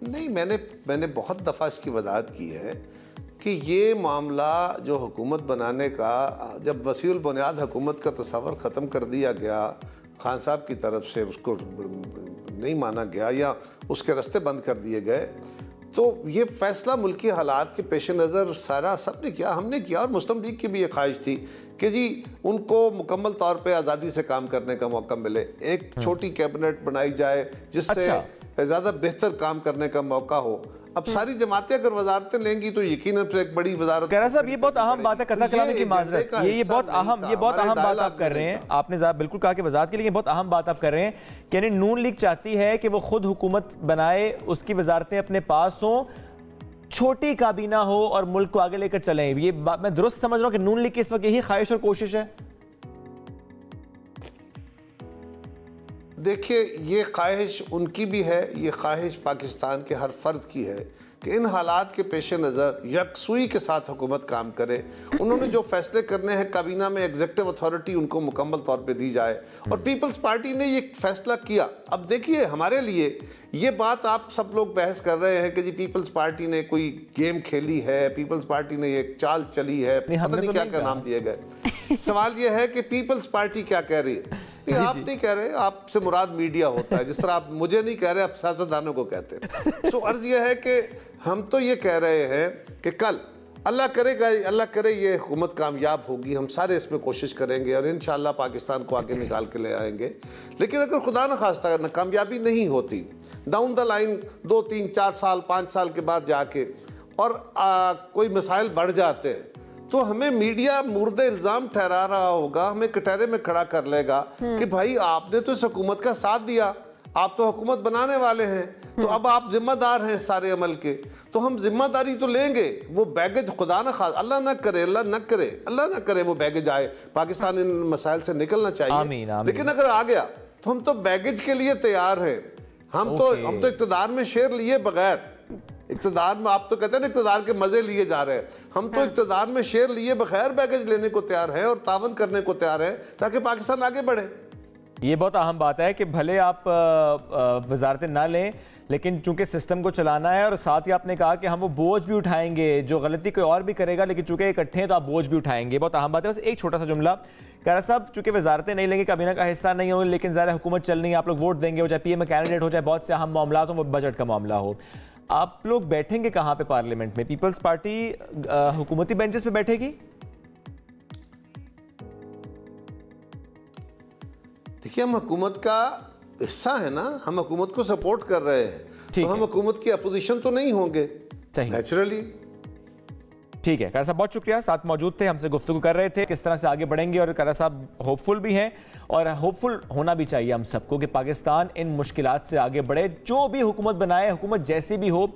नहीं, मैंने बहुत दफ़ा इसकी वजाहत की है कि ये मामला जो हुकूमत बनाने का, जब वसीउल बुनियाद हुकूमत का तस्वर ख़त्म कर दिया गया खान साहब की तरफ से, उसको नहीं माना गया या उसके रास्ते बंद कर दिए गए, तो ये फैसला मुल्की हालात के पेश नज़र सारा सबने किया, हमने किया, और मुस्लिम लीग की भी ये ख्वाहिश थी कि जी उनको मुकम्मल तौर पे आज़ादी से काम करने का मौका मिले, एक छोटी कैबिनेट बनाई जाए जिससे ज़्यादा बेहतर काम करने का मौका हो। अब सारी जमातें अगर वजारतें लेंगी तो यकीनन फिर एक बड़ी वजारत। कह रहा साहब ये बहुत अहम बात है, कथा कलामी की माजरत, ये बहुत अहम बात आप कर रहे हैं। आपने बिल्कुल कहा कि वजारत के लिए बहुत अहम बात आप कर रहे हैं कि यानी नून लीग चाहती है कि वो खुद हुकूमत बनाए, उसकी वजारतें अपने पास हों, छोटी काबीना हो और मुल्क को आगे लेकर चलें। ये बात मैं दुरुस्त समझ रहा हूं कि नून लीग की इस वक्त यही ख्वाहिश और कोशिश है? देखिए, ये ख्वाहिश उनकी भी है, ये ख्वाहिश पाकिस्तान के हर फर्द की है कि इन हालात के पेश नज़र यकसुई के साथ हुकूमत काम करे। उन्होंने जो फैसले करने हैं काबीना में एग्जीक्यूटिव अथॉरिटी उनको मुकम्मल तौर पे दी जाए, और पीपल्स पार्टी ने ये फैसला किया। अब देखिए, हमारे लिए ये बात आप सब लोग बहस कर रहे हैं कि जी पीपल्स पार्टी ने कोई गेम खेली है, पीपल्स पार्टी ने एक चाल चली है, पता नहीं क्या क्या नाम दिए गए। सवाल ये है कि पीपल्स पार्टी क्या कह रही है। आप नहीं कह रहे, आपसे मुराद मीडिया होता है, जिस तरह आप मुझे नहीं कह रहे, आप सियासतदानों को कहते हैं। सो अर्ज यह है कि हम तो ये कह रहे हैं कि कल अल्लाह करेगा, अल्लाह करे ये हुकूमत कामयाब होगी, हम सारे इसमें कोशिश करेंगे और इंशाअल्लाह पाकिस्तान को आगे निकाल के ले आएंगे। लेकिन अगर खुदा न खास्ता कामयाबी नहीं होती, डाउन द लाइन 2, 3, 4 साल 5 साल के बाद जाके और कोई मसाइल बढ़ जाते हैं, तो हमें मीडिया मुर्दे इल्ज़ाम ठहरा रहा होगा, हमें कटहरे में खड़ा कर लेगा कि भाई आपने तो इस हुकूमत का साथ दिया, आप तो हुकूमत बनाने वाले हैं, तो अब आप जिम्मेदार हैं सारे अमल के, तो हम जिम्मेदारी तो लेंगे। वो बैगेज खुदा न खास, अल्लाह न करे, अल्लाह न करे वो बैगेज आए, पाकिस्तान इन मसाइल से निकलना चाहिए। आमीन, आमीन। लेकिन अगर आ गया तो हम तो बैगेज के लिए तैयार हैं। हम तो इक़्तिदार में शेर लिए बगैर, इक़्तिदार में आप तो कहते हैं ना इक़्तिदार के मजे लिए जा रहे हैं, हम तो इक़्तिदार में शेर लिए बगैर बैगेज लेने को तैयार हैं और तावन करने को तैयार हैं ताकि पाकिस्तान आगे बढ़े। ये बहुत अहम बात है कि भले आप वजारतें ना लें, लेकिन चूंकि सिस्टम को चलाना है, और साथ ही आपने कहा कि हम वो बोझ भी उठाएंगे, जो गलती कोई और भी करेगा, लेकिन चूंकि इकट्ठे हैं तो आप बोझ भी उठाएंगे। बहुत अहम बात है। बस एक छोटा सा जुमला, कह साहब, चूंकि वजारतें नहीं लेंगे, काबीना का हिस्सा नहीं होंगे, लेकिन ज़ाहिर हुकूमत चलनी है, आप लोग वोट देंगे, हो चाहे पीएम कैंडिडेट हो, चाहे बहुत से अहम मामला हो, वो बजट का मामला हो, आप लोग बैठेंगे कहाँ पे पार्लियामेंट में? पीपल्स पार्टी हुकूमती बेंचेस पे बैठेगी? देखिए, हम हुकूमत का हिस्सा है ना, हम हुकूमत को सपोर्ट कर रहे हैं, तो हम हुकूमत की अपोजिशन तो नहीं होंगे नेचुरली। ठीक है, कारा साहब बहुत शुक्रिया, साथ मौजूद थे, हमसे गुफ्तगू कर रहे थे किस तरह से आगे बढ़ेंगे, और कारा साहब होपफुल भी हैं और होपफुल होना भी चाहिए हम सबको कि पाकिस्तान इन मुश्किलात से आगे बढ़े। जो भी हुकूमत बनाए, हुकूमत जैसी भी हो,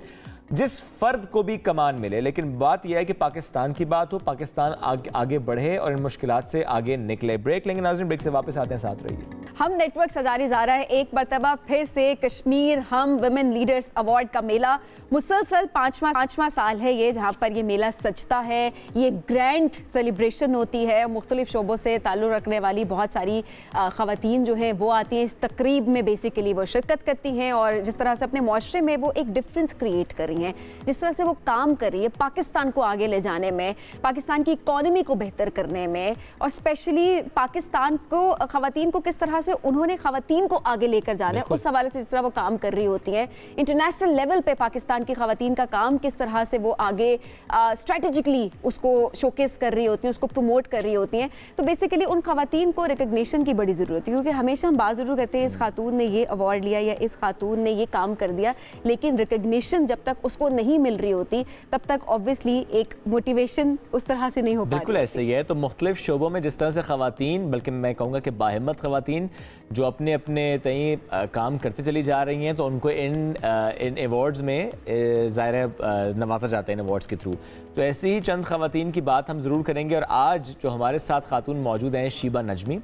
जिस फर्द को भी कमान मिले, लेकिन बात यह है कि पाकिस्तान की बात हो, पाकिस्तान आगे बढ़े और इन मुश्किलात से आगे निकले। ब्रेक लेंगे नाज़रीन, ब्रेक से वापस आते हैं, साथ रहिए। हम नेटवर्क सजाने जा रहा है एक मरतबा फिर से कश्मीर हम वुमेन लीडर्स अवार्ड का मेला। मुसलसल पाँचवा साल है ये जहाँ पर ये मेला सजता है। ये ग्रैंड सेलिब्रेशन होती है, मुख्तलिफ शोबों से ताल्लुक़ रखने वाली बहुत सारी ख़वातीन जो हैं वो आती हैं इस तकरीब में, बेसिकली वो शिरकत करती हैं और जिस तरह से अपने माशरे में वो एक डिफरेंस क्रिएट कर रही हैं, जिस तरह से वो काम कर रही है पाकिस्तान को आगे ले जाने में, पाकिस्तान की इकॉनमी को बेहतर करने में, और स्पेशली पाकिस्तान को ख़वातीन को किस तरह से उन्होंने ख़वातीन को आगे लेकर जाना है, उस हवाले से जिस तरह वो काम कर रही होती हैं। इंटरनेशनल लेवल पे पाकिस्तान की ख़वातीन का काम किस तरह से वो आगे स्ट्रेटेजिकली उसको शोकेस कर रही होती हैं, उसको प्रमोट कर रही होती हैं। तो बेसिकली उन ख़वातीन को रिकग्निशन की बड़ी ज़रूरत है, क्योंकि हमेशा हम बात ज़रूर कहते हैं इस खातून ने ये अवार्ड लिया या इस खातून ने ये काम कर दिया, लेकिन रिकग्निशन जब तक उसको नहीं मिल रही होती तब तक ऑब्वियसली एक मोटिवेशन उस तरह से नहीं हो पाती। बिल्कुल ऐसे ही है। तो मुख्तलिफ शोबों में जिस तरह से ख़वातीन, बल्कि मैं कहूँगा कि बाहिम्मत ख़वातीन जो अपने अपने तय काम करते चली जा रही हैं, तो उनको इन अवार्ड्स में ज़ाहिर नवाजा जाता है इन अवार्ड्स के थ्रू। तो ऐसी ही चंद ख़वातीन की बात हम ज़रूर करेंगे। और आज जो हमारे साथ खातून मौजूद हैं, शीबा नजमी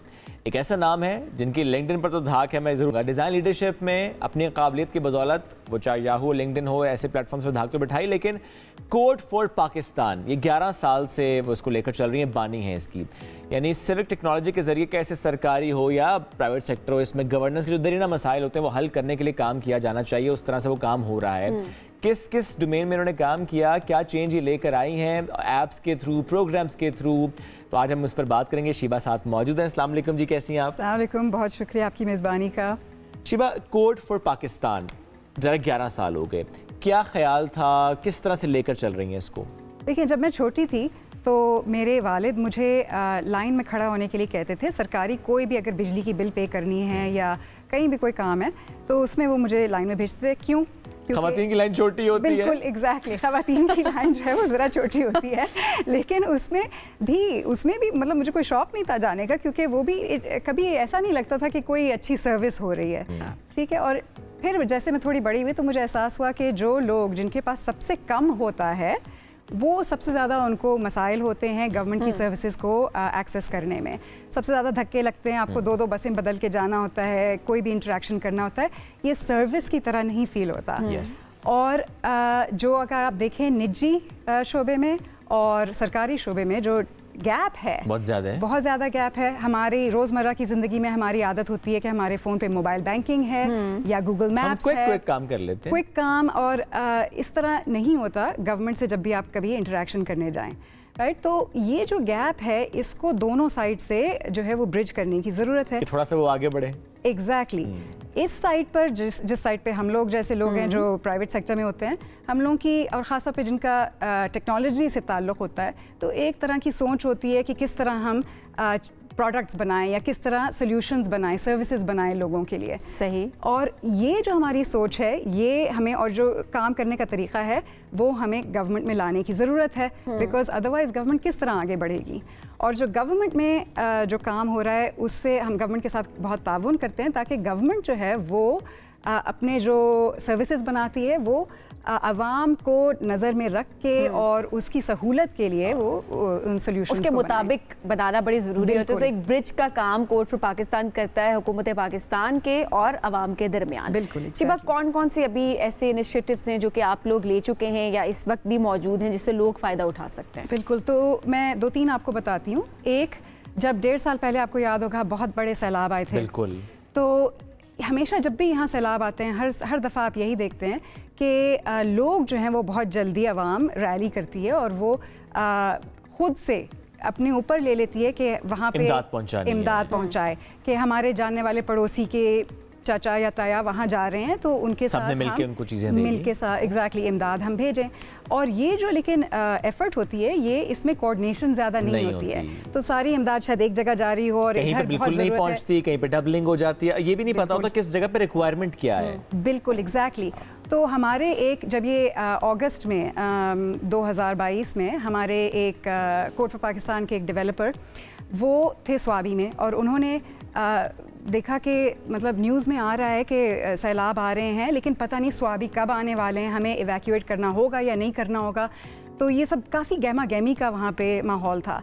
एक ऐसा नाम है जिनकी लिंक्डइन पर तो धाक है, मैं ज़रूर डिज़ाइन लीडरशिप में अपनी काबिलियत की बदौलत, वो चाहे याहू, लिंक्डइन हो, ऐसे प्लेटफॉर्म्स पर धाक तो बिठाई, लेकिन कोड फॉर पाकिस्तान ये 11 साल से वो इसको लेकर चल रही हैं, बानी है इसकी। यानी सिविक टेक्नोलॉजी के ज़रिए कैसे सरकारी हो या प्राइवेट सेक्टर हो, इसमें गवर्नेंस के जो दरीना मसाइल होते हैं वो हल करने के लिए काम किया जाना चाहिए, उस तरह से वो काम हो रहा है। किस किस डोमेन में इन्होंने काम किया, क्या चेंज ये लेकर आई हैं ऐप्स के थ्रू, प्रोग्राम्स के थ्रू, तो आज हम उस पर बात करेंगे। शीबा साथ मौजूद हैं। अस्सलाम वालेकुम जी, कैसी हैं आप? अस्सलाम वालेकुम, बहुत शुक्रिया आपकी मेज़बानी का। शीबा, कोड फॉर पाकिस्तान ज़रा 11 साल हो गए, क्या ख्याल था, किस तरह से लेकर चल रही हैं इसको? देखिए, जब मैं छोटी थी तो मेरे वालिद मुझे लाइन में खड़ा होने के लिए कहते थे। सरकारी कोई भी अगर बिजली की बिल पे करनी है या कहीं भी कोई काम है तो उसमें वो मुझे लाइन में भेजते थे। क्यों? खवातीन की लाइन छोटी होती है। बिल्कुल एग्जैक्टली, खवातीन की लाइन जो है वो ज़रा छोटी होती है, लेकिन उसमें भी मतलब मुझे कोई शौक नहीं था जाने का, क्योंकि वो भी कभी ऐसा नहीं लगता था कि कोई अच्छी सर्विस हो रही है। ठीक है, और फिर जैसे मैं थोड़ी बड़ी हुई तो मुझे एहसास हुआ कि जो लोग जिनके पास सबसे कम होता है वो सबसे ज़्यादा उनको मसाइल होते हैं गवर्नमेंट की सर्विसेज को एक्सेस करने में। सबसे ज़्यादा धक्के लगते हैं, आपको 2-2 बसें बदल के जाना होता है, कोई भी इंटरेक्शन करना होता है, ये सर्विस की तरह नहीं फील होता। और जो अगर आप देखें निजी शोबे में और सरकारी शोबे में जो गैप है, बहुत ज़्यादा गैप है। हमारी रोज़मर्रा की ज़िंदगी में हमारी आदत होती है कि हमारे फ़ोन पे मोबाइल बैंकिंग है या गूगल मैप्स है, क्विक काम कर लेते हैं, क्विक काम, और इस तरह नहीं होता गवर्नमेंट से जब भी आप कभी इंटरेक्शन करने जाएं, राइट। तो ये जो गैप है इसको दोनों साइड से जो है वो ब्रिज करने की ज़रूरत है, थोड़ा सा वो आगे बढ़े। एग्जैक्टली इस साइड पर जिस साइड पे हम लोग जैसे लोग हैं जो प्राइवेट सेक्टर में होते हैं, हम लोगों की, और ख़ासतौर पे जिनका टेक्नोलॉजी से ताल्लुक़ होता है, तो एक तरह की सोच होती है कि किस तरह हम प्रोडक्ट्स बनाएं या किस तरह सॉल्यूशंस बनाएं, सर्विसेज बनाएं लोगों के लिए। सही। और ये जो हमारी सोच है, ये हमें, और जो काम करने का तरीका है, वो हमें गवर्नमेंट में लाने की ज़रूरत है, बिकॉज अदरवाइज़ गवर्नमेंट किस तरह आगे बढ़ेगी। और जो गवर्नमेंट में जो काम हो रहा है उससे हम गवर्नमेंट के साथ बहुत ताउन करते हैं, ताकि गवर्नमेंट जो है वो अपने जो सर्विसेज बनाती है वो आवाम को नज़र में रख के और उसकी सहूलत के लिए वो उन सोल्यूशंस उसके मुताबिक बनाना बड़ी ज़रूरी होती है। तो एक ब्रिज का काम कोर्ट फॉर पाकिस्तान करता है हुकूमत पाकिस्तान के और आवाम के दरमियान। बिल्कुल। शिबा, कौन कौन से अभी ऐसे इनिशिएटिव्स हैं जो कि आप लोग ले चुके हैं या इस वक्त भी मौजूद हैं जिससे लोग फ़ायदा उठा सकते हैं? बिल्कुल, तो मैं 2-3 आपको बताती हूँ। एक, जब 1.5 साल पहले आपको याद होगा बहुत बड़े सैलाब आए थे। बिल्कुल। तो हमेशा जब भी यहाँ सैलाब आते हैं, हर दफ़ा आप यही देखते हैं कि लोग जो हैं वो बहुत जल्दी आवाम रैली करती है और वो खुद से अपने ऊपर ले लेती है कि वहाँ पे इमदाद पहुँचाए, कि हमारे जानने वाले पड़ोसी के चाचा या ताया वहाँ जा रहे हैं तो उनके साथ मिलके उनको चीज़ें मिलके साथ एग्जैक्टली इमदाद हम भेजें। और ये जो लेकिन एफर्ट होती है, ये इसमें कोऑर्डिनेशन ज़्यादा नहीं होती है, तो सारी इमदाद शायद एक जगह जा रही हो और कहीं पे बिल्कुल नहीं पहुँचती, कहीं पे डबलिंग हो जाती है, ये भी नहीं पता होता किस जगह पे रिक्वायरमेंट क्या है। बिल्कुल एग्जैक्टली। तो हमारे जब ये अगस्त में 2022 में हमारे एक कोर्ट फॉर पाकिस्तान के एक डेवलपर वो थे स्वाबी में, और उन्होंने देखा कि मतलब न्यूज़ में आ रहा है कि सैलाब आ रहे हैं, लेकिन पता नहीं स्वाबी कब आने वाले हैं, हमें इवैक्यूएट करना होगा या नहीं करना होगा। तो ये सब काफ़ी गहमा गहमी का वहाँ पे माहौल था।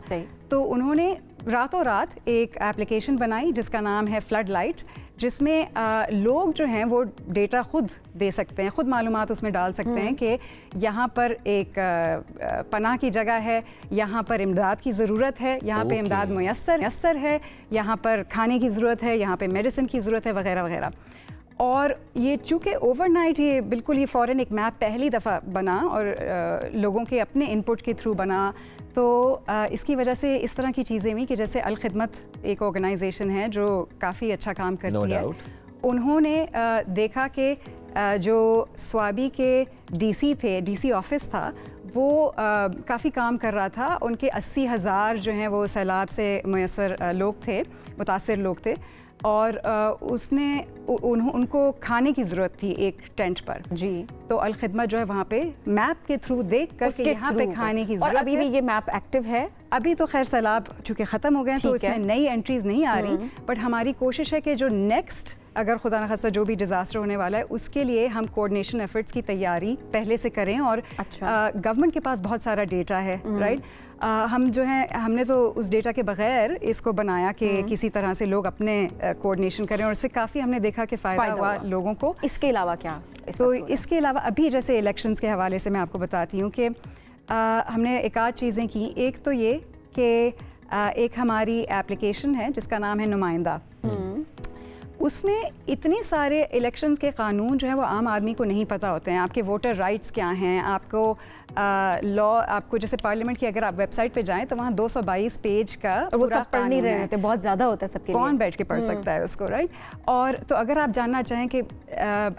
तो उन्होंने रातों रात एक एप्लीकेशन बनाई जिसका नाम है फ्लड लाइट, जिसमें लोग जो हैं वो डेटा खुद दे सकते हैं, खुद मालूमात उसमें डाल सकते हैं कि यहाँ पर एक पनाह की जगह है, यहाँ पर इमदाद की ज़रूरत है, यहाँ पे इमदाद मुयस्सर है, यहाँ पर खाने की ज़रूरत है, यहाँ पे मेडिसिन की ज़रूरत है, वगैरह वगैरह। और ये चूँकि ओवरनाइट ये बिल्कुल ही फ़ौरन एक मैप पहली दफ़ा बना और लोगों के अपने इनपुट के थ्रू बना, तो इसकी वजह से इस तरह की चीज़ें हुई कि जैसे अल खिदमत एक ऑर्गेनाइजेशन है जो काफ़ी अच्छा काम करती है, उन्होंने देखा कि जो स्वाबी के डीसी थे, डीसी ऑफिस था, वो काफ़ी काम कर रहा था। उनके 80,000 जो हैं वो सैलाब से मुतासर लोग थे, और उसने उनको खाने की ज़रूरत थी एक टेंट पर जी। तो अल खिदमत जो है वहाँ पे मैप के थ्रू देख कर यहाँ पे खाने की ज़रूरत है। और अभी भी ये मैप एक्टिव है? अभी तो खैर सैलाब चूँकि ख़त्म हो गए हैं तो इसमें नई एंट्रीज नहीं आ रही, बट हमारी कोशिश है कि जो नेक्स्ट अगर खुदा न खास्ता जो भी डिज़ास्टर होने वाला है उसके लिए हम कोऑर्डिनेशन एफर्ट्स की तैयारी पहले से करें। और गवर्नमेंट के पास बहुत सारा डेटा है, राइट। हम जो है हमने तो उस डेटा के बगैर इसको बनाया कि किसी तरह से लोग अपने कोऑर्डिनेशन करें, और इससे काफ़ी हमने देखा कि फ़ायदा हुआ लोगों को। इसके अलावा क्या? तो इसके अलावा अभी जैसे इलेक्शंस के हवाले से मैं आपको बताती हूँ कि हमने एक आध चीज़ें की। एक तो ये कि एक हमारी एप्लीकेशन है जिसका नाम है नुमाइंदा। उसमें इतने सारे इलेक्शंस के कानून जो है वो आम आदमी को नहीं पता होते हैं। आपके वोटर राइट्स क्या हैं, आपको लॉ, आपको जैसे पार्लियामेंट की अगर आप वेबसाइट पे जाएं तो वहाँ 222 पेज का वो सब पढ़ नहीं रहे होते, बहुत ज़्यादा होता है सबके लिए, कौन बैठ के पढ़ सकता है उसको, राइट। और तो अगर आप जानना चाहें कि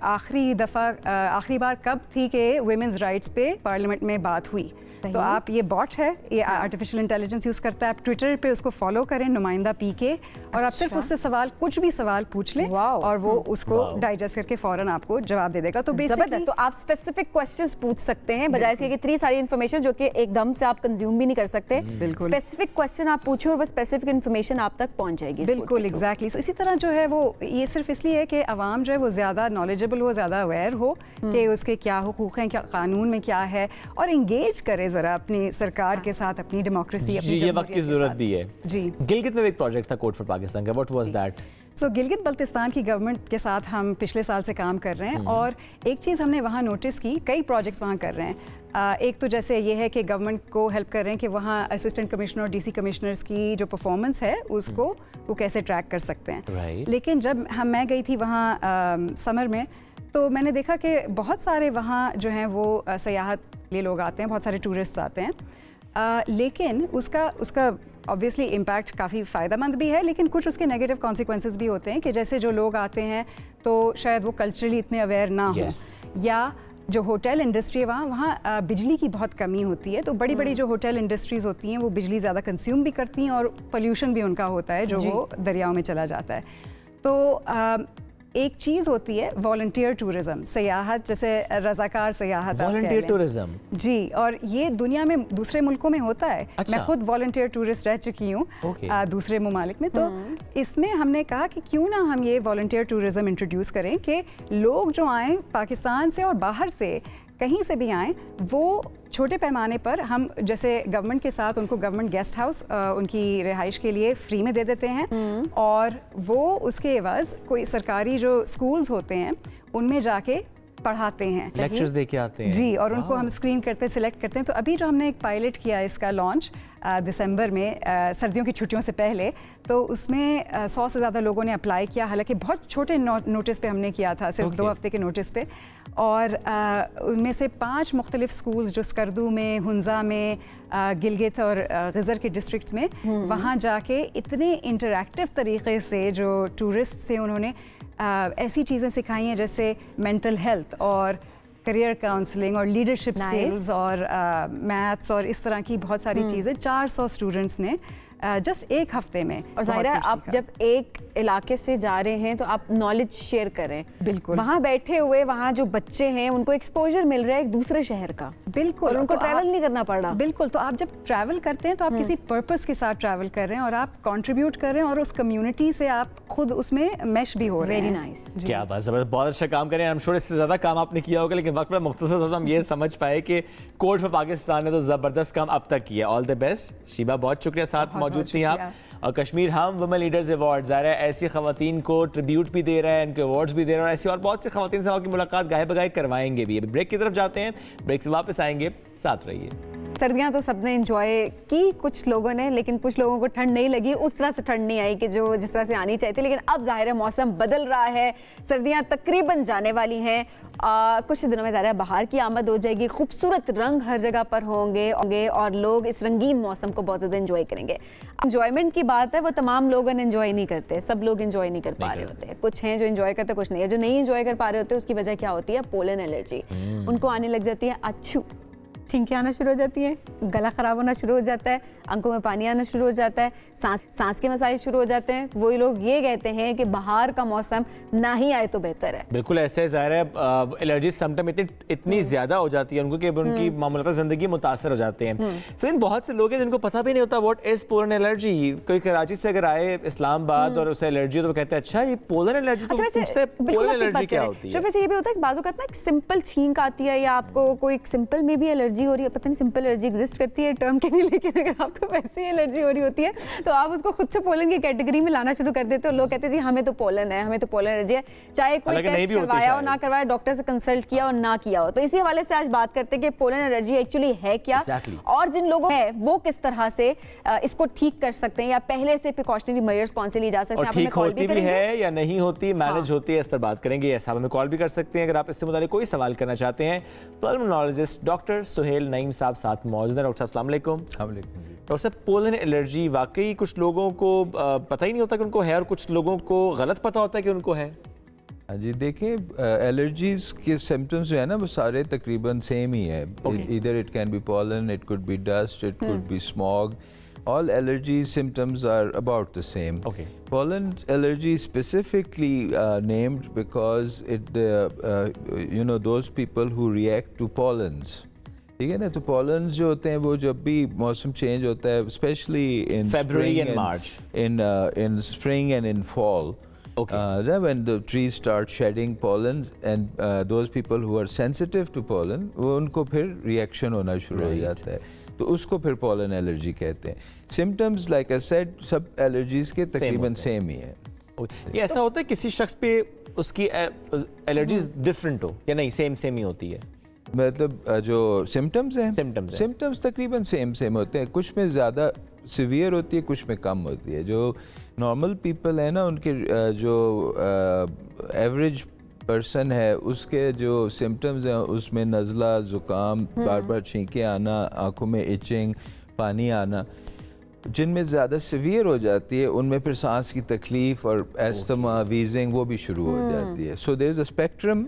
आखिरी बार कब थी कि वुमेन्स राइट्स पे पार्लियामेंट में बात हुई, तो आप ये बॉट है, ये आर्टिफिशियल इंटेलिजेंस यूज़ करता है, आप ट्विटर पे उसको फॉलो करें नुमाइंदा PK, और आप सिर्फ उससे सवाल, कुछ भी सवाल पूछें पूछ लें और वो उसको डाइजेस्ट करके फौरन आपको जवाब दे देगा। तो जबरदस्त। तो आप स्पेसिफिक क्वेश्चंस पूछ सकते हैं बजाय इसके कि इतनी सारी इन्फॉर्मेशन जो कि एकदम से आप कंज्यूम भी नहीं कर सकते। स्पेसिफिक क्वेश्चन आप पूछो और वो स्पेसिफिक इन्फॉर्मेशन आप तक पहुंच जाएगी। बिल्कुल एग्जैक्टली। इसी तरह जो है वो ये सिर्फ इसलिए है कि आवाम जो है वो ज़्यादा नॉलेजेबल हो, ज़्यादा अवेयर हो कि उसके क्या हुकूक हैं, क्या कानून में क्या है, और इंगेज करे ज़रा अपनी सरकार के साथ, अपनी डेमोक्रेसी, अपनी ये वक्त की ज़रूरत भी है जी। गिलगित में एक प्रोजेक्ट था कोड फॉर पाकिस्तान का, व्हाट वाज दैट? सो गिलगित बल्तिस्तान की गवर्नमेंट के साथ हम पिछले साल से काम कर रहे हैं और एक चीज़ हमने वहाँ नोटिस की, कई प्रोजेक्ट्स वहाँ कर रहे हैं। एक तो जैसे ये है कि गवर्नमेंट को हेल्प कर रहे हैं कि वहाँ असिस्टेंट कमिश्नर और डीसी कमिश्नर्स की जो परफॉर्मेंस है उसको वो कैसे ट्रैक कर सकते हैं। लेकिन जब मैं गई थी वहाँ समर में, तो मैंने देखा कि बहुत सारे वहाँ जो हैं वो सयाहत लिए लोग आते हैं, बहुत सारे टूरिस्ट आते हैं, लेकिन उसका ऑब्वियसली इम्पैक्ट काफ़ी फ़ायदेमंद भी है, लेकिन कुछ उसके नेगेटिव कॉन्सिक्वेंसेस भी होते हैं कि जैसे जो लोग आते हैं तो शायद वो कल्चरली इतने अवेयर ना हो, या जो होटल इंडस्ट्री है वहाँ बिजली की बहुत कमी होती है, तो बड़ी बड़ी जो होटल इंडस्ट्रीज़ होती हैं वो बिजली ज़्यादा कंज्यूम भी करती हैं और पोल्यूशन भी उनका होता है जो वो दरियाओं में चला जाता है। तो एक चीज़ होती है वॉलंटियर टूरिज्म, सयाहत, जैसे रजाकार सयाहत, वॉलंटियर टूरिज्म जी, और ये दुनिया में दूसरे मुल्कों में होता है। मैं खुद वॉलंटियर टूरिस्ट रह चुकी हूँ दूसरे ममालिक में, तो इसमें हमने कहा कि क्यों ना हम ये वॉलंटियर टूरिज्म इंट्रोड्यूस करें कि लोग जो आएँ पाकिस्तान से और बाहर से कहीं से भी आएँ, वो छोटे पैमाने पर हम जैसे गवर्नमेंट के साथ उनको गवर्नमेंट गेस्ट हाउस उनकी रिहाइश के लिए फ्री में दे देते हैं, और वो उसके एवज कोई सरकारी जो स्कूल्स होते हैं उनमें जाके पढ़ाते हैं, लेक्चर्स दे के आते हैं जी, और उनको हम स्क्रीन करते हैं, सिलेक्ट करते हैं। तो अभी जो हमने एक पायलट किया इसका लॉन्च दिसंबर में, सर्दियों की छुट्टियों से पहले, तो उसमें 100 से ज़्यादा लोगों ने अप्लाई किया, हालांकि बहुत छोटे नोटिस पे हमने किया था, सिर्फ 2 हफ्ते के नोटिस पे, और उनमें से 5 मुख्तलिफ स्कूल्स जो स्कर्दू में, हुंजा में, गिलगित और गज़र के डिस्ट्रिक्ट्स में, वहाँ जाके इतने इंटरैक्टिव तरीके से जो टूरिस्ट थे उन्होंने ऐसी चीज़ें सिखाई हैं जैसे मेंटल हेल्थ और करियर काउंसलिंग और लीडरशिप स्किल्स और मैथ्स और इस तरह की बहुत सारी चीज़ें 400 स्टूडेंट्स ने जस्ट एक हफ्ते में। और ज़ाहिरा है आप जब एक इलाके से जा रहे हैं तो आप नॉलेज शेयर करें, बिल्कुल वहाँ बैठे हुए वहाँ जो बच्चे हैं उनको एक्सपोजर मिल रहा है एक दूसरे शहर का, बिल्कुल, और उनको ट्रैवल नहीं करना पड़ रहा। बिल्कुल, तो आप जब ट्रैवल करते हैं तो आप किसी पर्पस के साथ ट्रैवल कर रहे हैं और आप कंट्रीब्यूट कर रहे हैं और उस कम्युनिटी से आप खुद उसमें मैश भी हो रहे हैं। वेरी नाइस, क्या बात, जबरदस्त, बहुत अच्छा काम करें। आई एम श्योर इससे ज़्यादा काम आपने किया होगा, लेकिन वक्त पर मुख्तसर था तो हम ये समझ पाए कि कोड फॉर पाकिस्तान ने तो ज़बरदस्त काम अब तक किया। ऑल द बेस्ट शीबा, बहुत शुक्रिया साथ मौजूद थी आप। और कश्मीर हम वुमेन लीडर्स अवार्ड ज़ाहिर है ऐसी ख़वातीन को ट्रिब्यूट भी दे रहा है, इनके अवार्ड्स भी दे रहा है, और ऐसी और बहुत सी ख़वातीन से आपकी मुलाकात गाहे बगाए करवाएंगे भी। अभी ब्रेक की तरफ जाते हैं, ब्रेक से वापस आएंगे, साथ रहिए। सर्दियाँ तो सबने एंजॉय की, कुछ लोगों ने, लेकिन कुछ लोगों को ठंड नहीं लगी, उस तरह से ठंड नहीं आई कि जो जिस तरह से आनी चाहिए थी। लेकिन अब ज़ाहिर है मौसम बदल रहा है, सर्दियाँ तकरीबन जाने वाली हैं, कुछ दिनों में ज़ाहिर है बाहर की आमद हो जाएगी, खूबसूरत रंग हर जगह पर होंगे और लोग इस रंगीन मौसम को बहुत ज़्यादा एंजॉय करेंगे। एंजॉयमेंट की बात है, वो तमाम लोग एंजॉय नहीं करते, सब लोग एंजॉय नहीं कर पा रहे होते, कुछ हैं जो एंजॉय करते, कुछ नहीं है। जो नहीं एंजॉय कर पा रहे होते उसकी वजह क्या होती है? Pollen allergy. उनको आने लग जाती है अच्छू, छींकें आना शुरू हो जाती हैं, गला ख़राब होना शुरू हो जाता है, आंखों में पानी आना शुरू हो जाता है, सांस के मसाइल शुरू हो जाते हैं। वही लोग ये कहते हैं कि बाहर का मौसम ना ही आए तो बेहतर है। बिल्कुल ऐसे ज़ाहिर है एलर्जी समटाइम इतनी ज़्यादा हो जाती है उनको कि उनकी मामूलात ज़िंदगी मुतासर हो जाते हैं। लेकिन बहुत से लोग हैं जिनको पता भी नहीं होता व्हाट इज़ पोलन एलर्जी। कोई कराची से अगर आए इस्लामाबाद और उसे एलर्जी तो कहते हैं अच्छा ये पोलन एलर्जी, तो पूछते हैं पोलन एलर्जी क्या होती है। वैसे ये भी होता है कि बाज़ औक़ात ना एक सिंपल छींक आती है या आपको कोई सिंपल में भी एलर्जी हो रही है, पता नहीं सिंपल एलर्जी एग्जिस्ट करती है टर्म के लिए, लेकिन अगर आपको वैसे ही एलर्जी हो रही होती है तो आप उसको खुद से पोलन की कैटेगरी में लाना शुरू कर देते हो। लोग कहते हैं जी हमें तो पोलन है, हमें तो पोलन एलर्जी है, चाहे कोई टेस्ट करवाया हो ना करवाया, डॉक्टर से कंसल्ट किया हो ना किया हो। तो इसी हवाले से आज बात करते हैं कि पोलन एलर्जी एक्चुअली है क्या, और जिन लोगों है वो किस तरह से इसको ठीक कर सकते हैं, या पहले से प्रिकॉशनरी मेजर्स कौन से लिए जा सकते हैं। ठीक होती भी है या नहीं होती, मैनेज होती है, इस पर बात करेंगे। ऐसा हमें कॉल भी कर सकते हैं अगर आप इससे मुताल्लिक कोई सवाल करना चाहते हैं। पल्मोनोलॉजिस्ट डॉक्टर सुहेल नईम साहब साथ मौजूद हैं। डॉक्टर साहब अस्सलाम वालेकुम। डॉक्टर साहब, पोलन एलर्जी वाकई कुछ लोगों को पता ही नहीं होता कि उनको है और कुछ लोगों को गलत पता होता है कि उनको है। जी देखें, एलर्जीज के सिम्टम्स जो है ना वो सारे तकरीबन सेम ही है। इधर it can bee pollen, it could be dust, it could be smog, all allergy symptoms are about the same. Okay. Pollen allergy specifically named because those people who react to pollens. ठीक है ना, तो pollens जो होते हैं वो जब भी मौसम चेंज होता है, especially in February and March, in spring and in fall. Okay. When the trees start shedding pollens, and those people who are sensitive to pollen, वो उनको फिर reaction होना शुरू हो जाता है, तो उसको फिर pollen allergy कहते हैं. Symptoms like I said सब allergies के तकरीबन same ही है. ये ऐसा होता है किसी शख्स पे उसकी allergies different हो या नहीं सेम ही होती है? मतलब जो symptoms हैं, symptoms तकरीबन same होते हैं. कुछ में ज़्यादा सीवियर होती है, कुछ में कम होती है. जो नॉर्मल पीपल है ना, उनके जो एवरेज पर्सन है उसके जो सिम्टम्स हैं उसमें नज़ला, ज़ुकाम, बार बार छींके आना, आँखों में इचिंग, पानी आना. जिनमें ज़्यादा सीवियर हो जाती है उनमें फिर सांस की तकलीफ़ और एस्थमा, वीजिंग वो भी शुरू हो जाती है. So there is a spectrum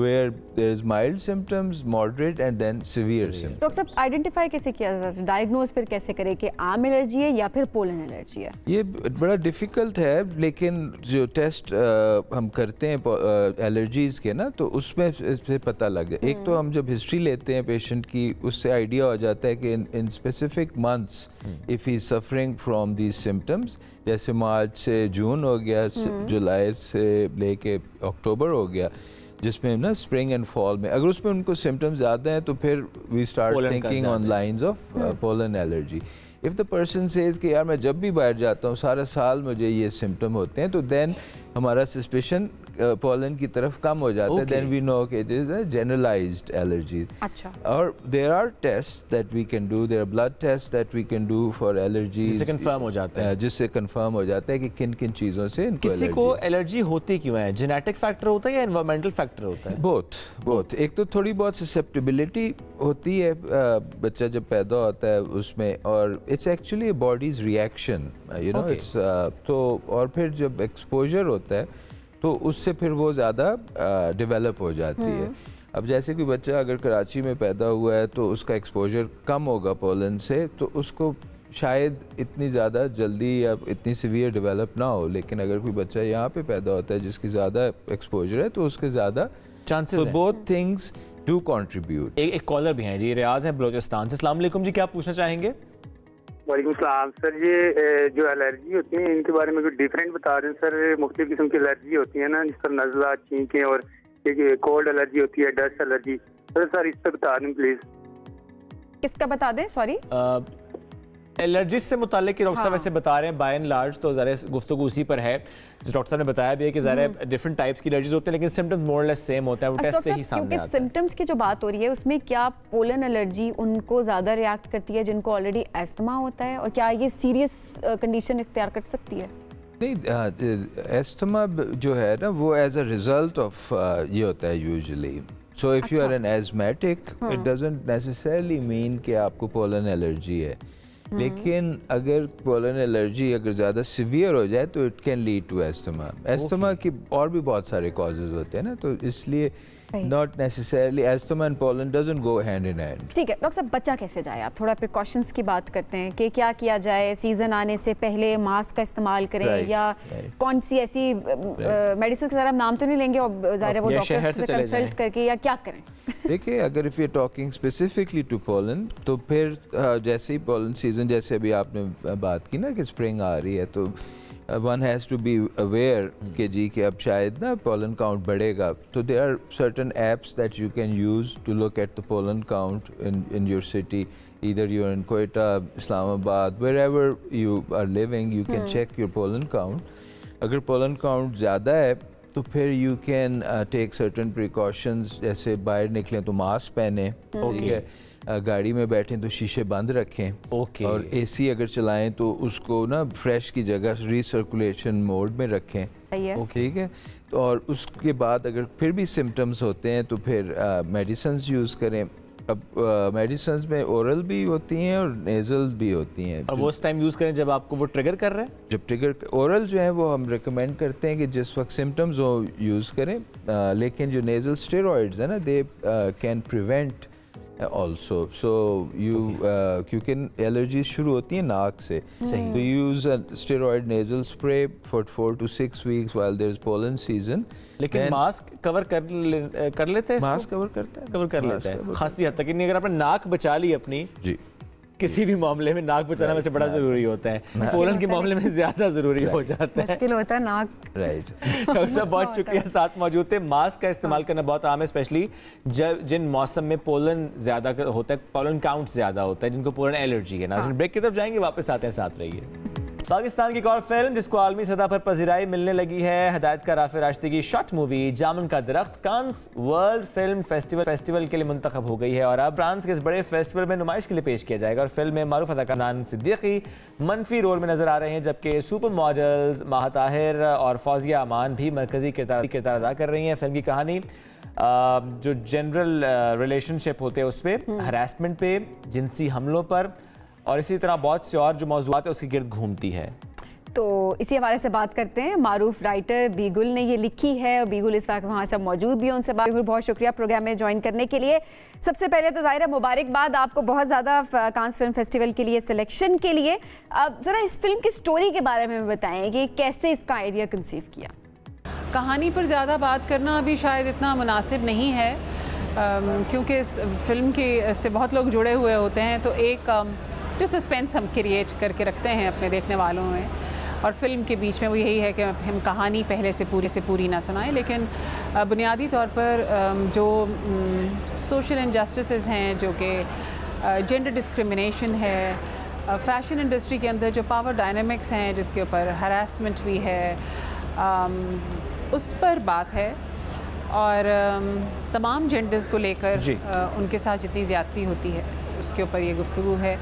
where there is mild symptoms, moderate and then severe symptoms. Doctor साहब आइडेंटिफाई कैसे किया जाता है, डायग्नोज फिर कैसे करें कि आम एलर्जी है या फिर पोलन एलर्जी है? ये बड़ा डिफ़िकल्ट है, लेकिन जो टेस्ट हम करते हैं एलर्जीज़ के ना, तो उसमें से पता लग जाए. एक तो हम जब हिस्ट्री लेते हैं पेशेंट की, उससे आइडिया हो जाता है कि in specific months if he suffering from these symptoms, जैसे मार्च से जून हो गया, जुलाई से लेके अक्टूबर हो गया, जिसमें ना स्प्रिंग एंड फॉल में अगर उसमें उनको सिम्टम्स ज़्यादा हैं तो फिर we start thinking on lines of pollen allergy. If the person says कि यार मैं जब भी बाहर जाता हूँ सारा साल मुझे ये सिम्टम होते हैं, तो देन हमारा सस्पिशन पोलन की तरफ कम हो जाता है. देन वी नो कि it is a generalised allergy. अच्छा. और there are test that we can do, there are blood test that we can do for allergy, जिससे कंफर्म हो जाता है, जिससे कंफर्म हो जाता है कि किन किन चीज़ों से इनको किसी को एलर्जी होती क्यों है. जेनेटिक फैक्टर होता है या एनवायरमेंटल फैक्टर होता है? बोथ. एक तो थोड़ी बहुत ससेप्टिबिलिटी होती है बच्चा जब पैदा होता है उसमें, और it's actually bodies reaction, you know, it's तो और फिर जब एक्सपोजर होता है तो उससे फिर वो ज़्यादा डेवलप हो जाती है. अब जैसे कोई बच्चा अगर कराची में पैदा हुआ है तो उसका एक्सपोजर कम होगा पोलन से, तो उसको शायद इतनी ज़्यादा जल्दी या इतनी सीवियर डेवलप ना हो. लेकिन अगर कोई बच्चा यहाँ पे पैदा होता है जिसकी ज़्यादा एक्सपोजर है तो उसके ज़्यादा चांसेस. तो बोथ थिंग्स डू कंट्रीब्यूट. एक कॉलर भी हैं जी, रियाज हैं बलोचिस्तान से. अस्सलाम वालेकुम जी, क्या पूछना चाहेंगे? वालेकुम सलाम सर. ये जो एलर्जी होती है इनके बारे में कुछ डिफरेंट बता रहे हैं सर. मुख्तलिफ किस्म की एलर्जी होती है ना, जिस पर नज़ला, छींकें और एक कोल्ड एलर्जी होती है, डस्ट एलर्जी. सर इस पर बता दें प्लीज़. किसका बता दें? सॉरी, एलर्जीज से मुतालिक डॉक्टर साहब वैसे बता रहे हैं बाय एंड लार्ज, तो ज़रा गुफ्तगू उसी पर है. डॉक्टर साहब ने बताया भी है कि ज़रा डिफरेंट टाइप्स की एलर्जीज होते हैं, लेकिन सिम्टम्स मोर लेस सेम होता है. वो टेस्ट से ही सामने आता है. सिम्टम्स की जो बात हो रही है उसमें क्या पोलन एलर्जी उनको ज़्यादा रिएक्ट करती है जिनको ऑलरेडी एस्थमा होता है, और क्या ये सीरियस कंडीशन इख्तियार कर सकती है? नहीं, एस्थमा जो है ना वो एज अ रिजल्ट ऑफ ये होता है usually. So if you are an asthmatic it doesn't necessarily mean कि आपको पोलन एलर्जी है. लेकिन अगर पोलन एलर्जी अगर ज़्यादा सीवियर हो जाए तो it can lead to asthma. Asthma की और भी बहुत सारे कॉजेज़ होते हैं ना, तो इसलिए not necessarily asthma and pollen doesn't go hand in hand. ठीक है डॉक्टर साहब, बच्चा कैसे जाए? आप थोड़ा प्रिकॉशंस की बात करते हैं कि क्या किया जाए. सीजन आने से पहले मास्क का इस्तेमाल करें या कौन सी ऐसी मेडिसिन का ज़रा नाम तो नहीं लेंगे और ज़ाहिर वो डॉक्टर से कंसल्ट करके, या क्या करें? देखिए, अगर if you are talking specifically to pollen, तो फिर जैसे ही पोलन सीजन, जैसे अभी आपने बात की ना कि स्प्रिंग आ रही है, तो one has to be aware कि जी कि अब शायद ना पोलन काउंट बढ़ेगा. तो there are certain apps that you can use to look at the pollen count in your city. Either you are in Quetta, Islamabad, wherever you are living, you can check your pollen count. अगर pollen count ज़्यादा है तो फिर you can take certain precautions, जैसे बाहर निकलें तो mask पहने, ठीक है, गाड़ी में बैठें तो शीशे बंद रखें, और एसी अगर चलाएं तो उसको ना फ्रेश की जगह रिसर्कुलेशन मोड में रखें, ठीक है. और उसके बाद अगर फिर भी सिम्टम्स होते हैं तो फिर मेडिसिन्स यूज़ करें. अब मेडिसिन्स में ओरल भी होती हैं और नेज़ल भी होती हैं. और वो उस टाइम यूज़ करें जब आपको वो ट्रिगर कर रहे हैं. जब ट्रिगर ओरल जो है वो हम रिकमेंड करते हैं कि जिस वक्त सिम्टम्स हो यूज़ करें. लेकिन जो नेज़ल स्टेरॉइड्स है ना, they can prevent also. So you क्योंकि एलर्जी शुरू होती है नाक से, so you use a steroid nasal spray for 4 to 6 weeks while there is pollen season. लेकिन मास्क कवर कर लेते हैं, मास्क कवर करता है, कवर कर लेता है खासी हद तक। नहीं, अगर आपने नाक बचा ली अपनी जी, किसी भी मामले में नाक बचाना वैसे बड़ा जरूरी होता है, पोलन के मामले में ज्यादा जरूरी हो जाता है, मुश्किल होता है नाक। राइट। डॉक्टर साहब बहुत शुक्रिया, साथ मौजूद थे। मास्क का इस्तेमाल करना बहुत आम है, स्पेशली जब जिन मौसम में पोलन ज्यादा होता है, पोलन काउंट ज्यादा होता है, जिनको पोलन एलर्जी है। नाज़रीन ब्रेक की तरफ जाएंगे, वापस आते हैं, साथ रहिए। पाकिस्तान की एक और फिल्म जिसको आलमी सतह पर पजीराई मिलने लगी है, हिदायतकार राफे राशिदी की शॉर्ट मूवी जामुन का दरख्त कांस वर्ल्ड फिल्म फेस्टिवल के लिए मुंतखब हो गई है और अब फ्रांस के इस बड़े फेस्टिवल में नुमाइश के लिए पेश किया जाएगा। और फिल्म में मारूफ अदाकार नान सिद्दीकी मनफी रोल में नजर आ रहे हैं, जबकि सुपर मॉडल्स माहा ताहिर और फौजिया अमान भी मरकजी किरदार अदा कर रही हैं। फिल्म की कहानी जो जनरल रिलेशनशिप होते हैं उस पर, हरासमेंट पे, जिनसी हमलों पर और इसी तरह बहुत से और जो मौज़ूआत है उसके गिर्द घूमती है। तो इसी हवाले से बात करते हैं। मारूफ राइटर बीगुल ने ये लिखी है और बीगुल इस वक्त वहाँ सब मौजूद भी हैं, उनसे बात। बीगुल बहुत शुक्रिया प्रोग्राम में ज्वाइन करने के लिए। सबसे पहले तो ज़ाहिर है मुबारकबाद आपको बहुत ज़्यादा कांस फिल्म फेस्टिवल के लिए, सिलेक्शन के लिए। अब ज़रा इस फिल्म की स्टोरी के बारे में बताएं कि कैसे इसका आइडिया कंसीव किया। कहानी पर ज़्यादा बात करना अभी शायद इतना मुनासिब नहीं है, क्योंकि इस फिल्म के से बहुत लोग जुड़े हुए होते हैं, तो एक जो सस्पेंस हम क्रिएट करके रखते हैं अपने देखने वालों में, और फिल्म के बीच में वो यही है कि हम कहानी पहले से पूरी ना सुनाएं। लेकिन बुनियादी तौर पर जो सोशल इनजस्टिसेस हैं, जो कि जेंडर डिस्क्रिमिनेशन है, फैशन इंडस्ट्री के अंदर जो पावर डायनामिक्स हैं जिसके ऊपर हरासमेंट भी है, उस पर बात है। और तमाम जेंडर्स को लेकर उनके साथ जितनी ज़्यादती होती है उसके ऊपर ये गुफ्तगू है।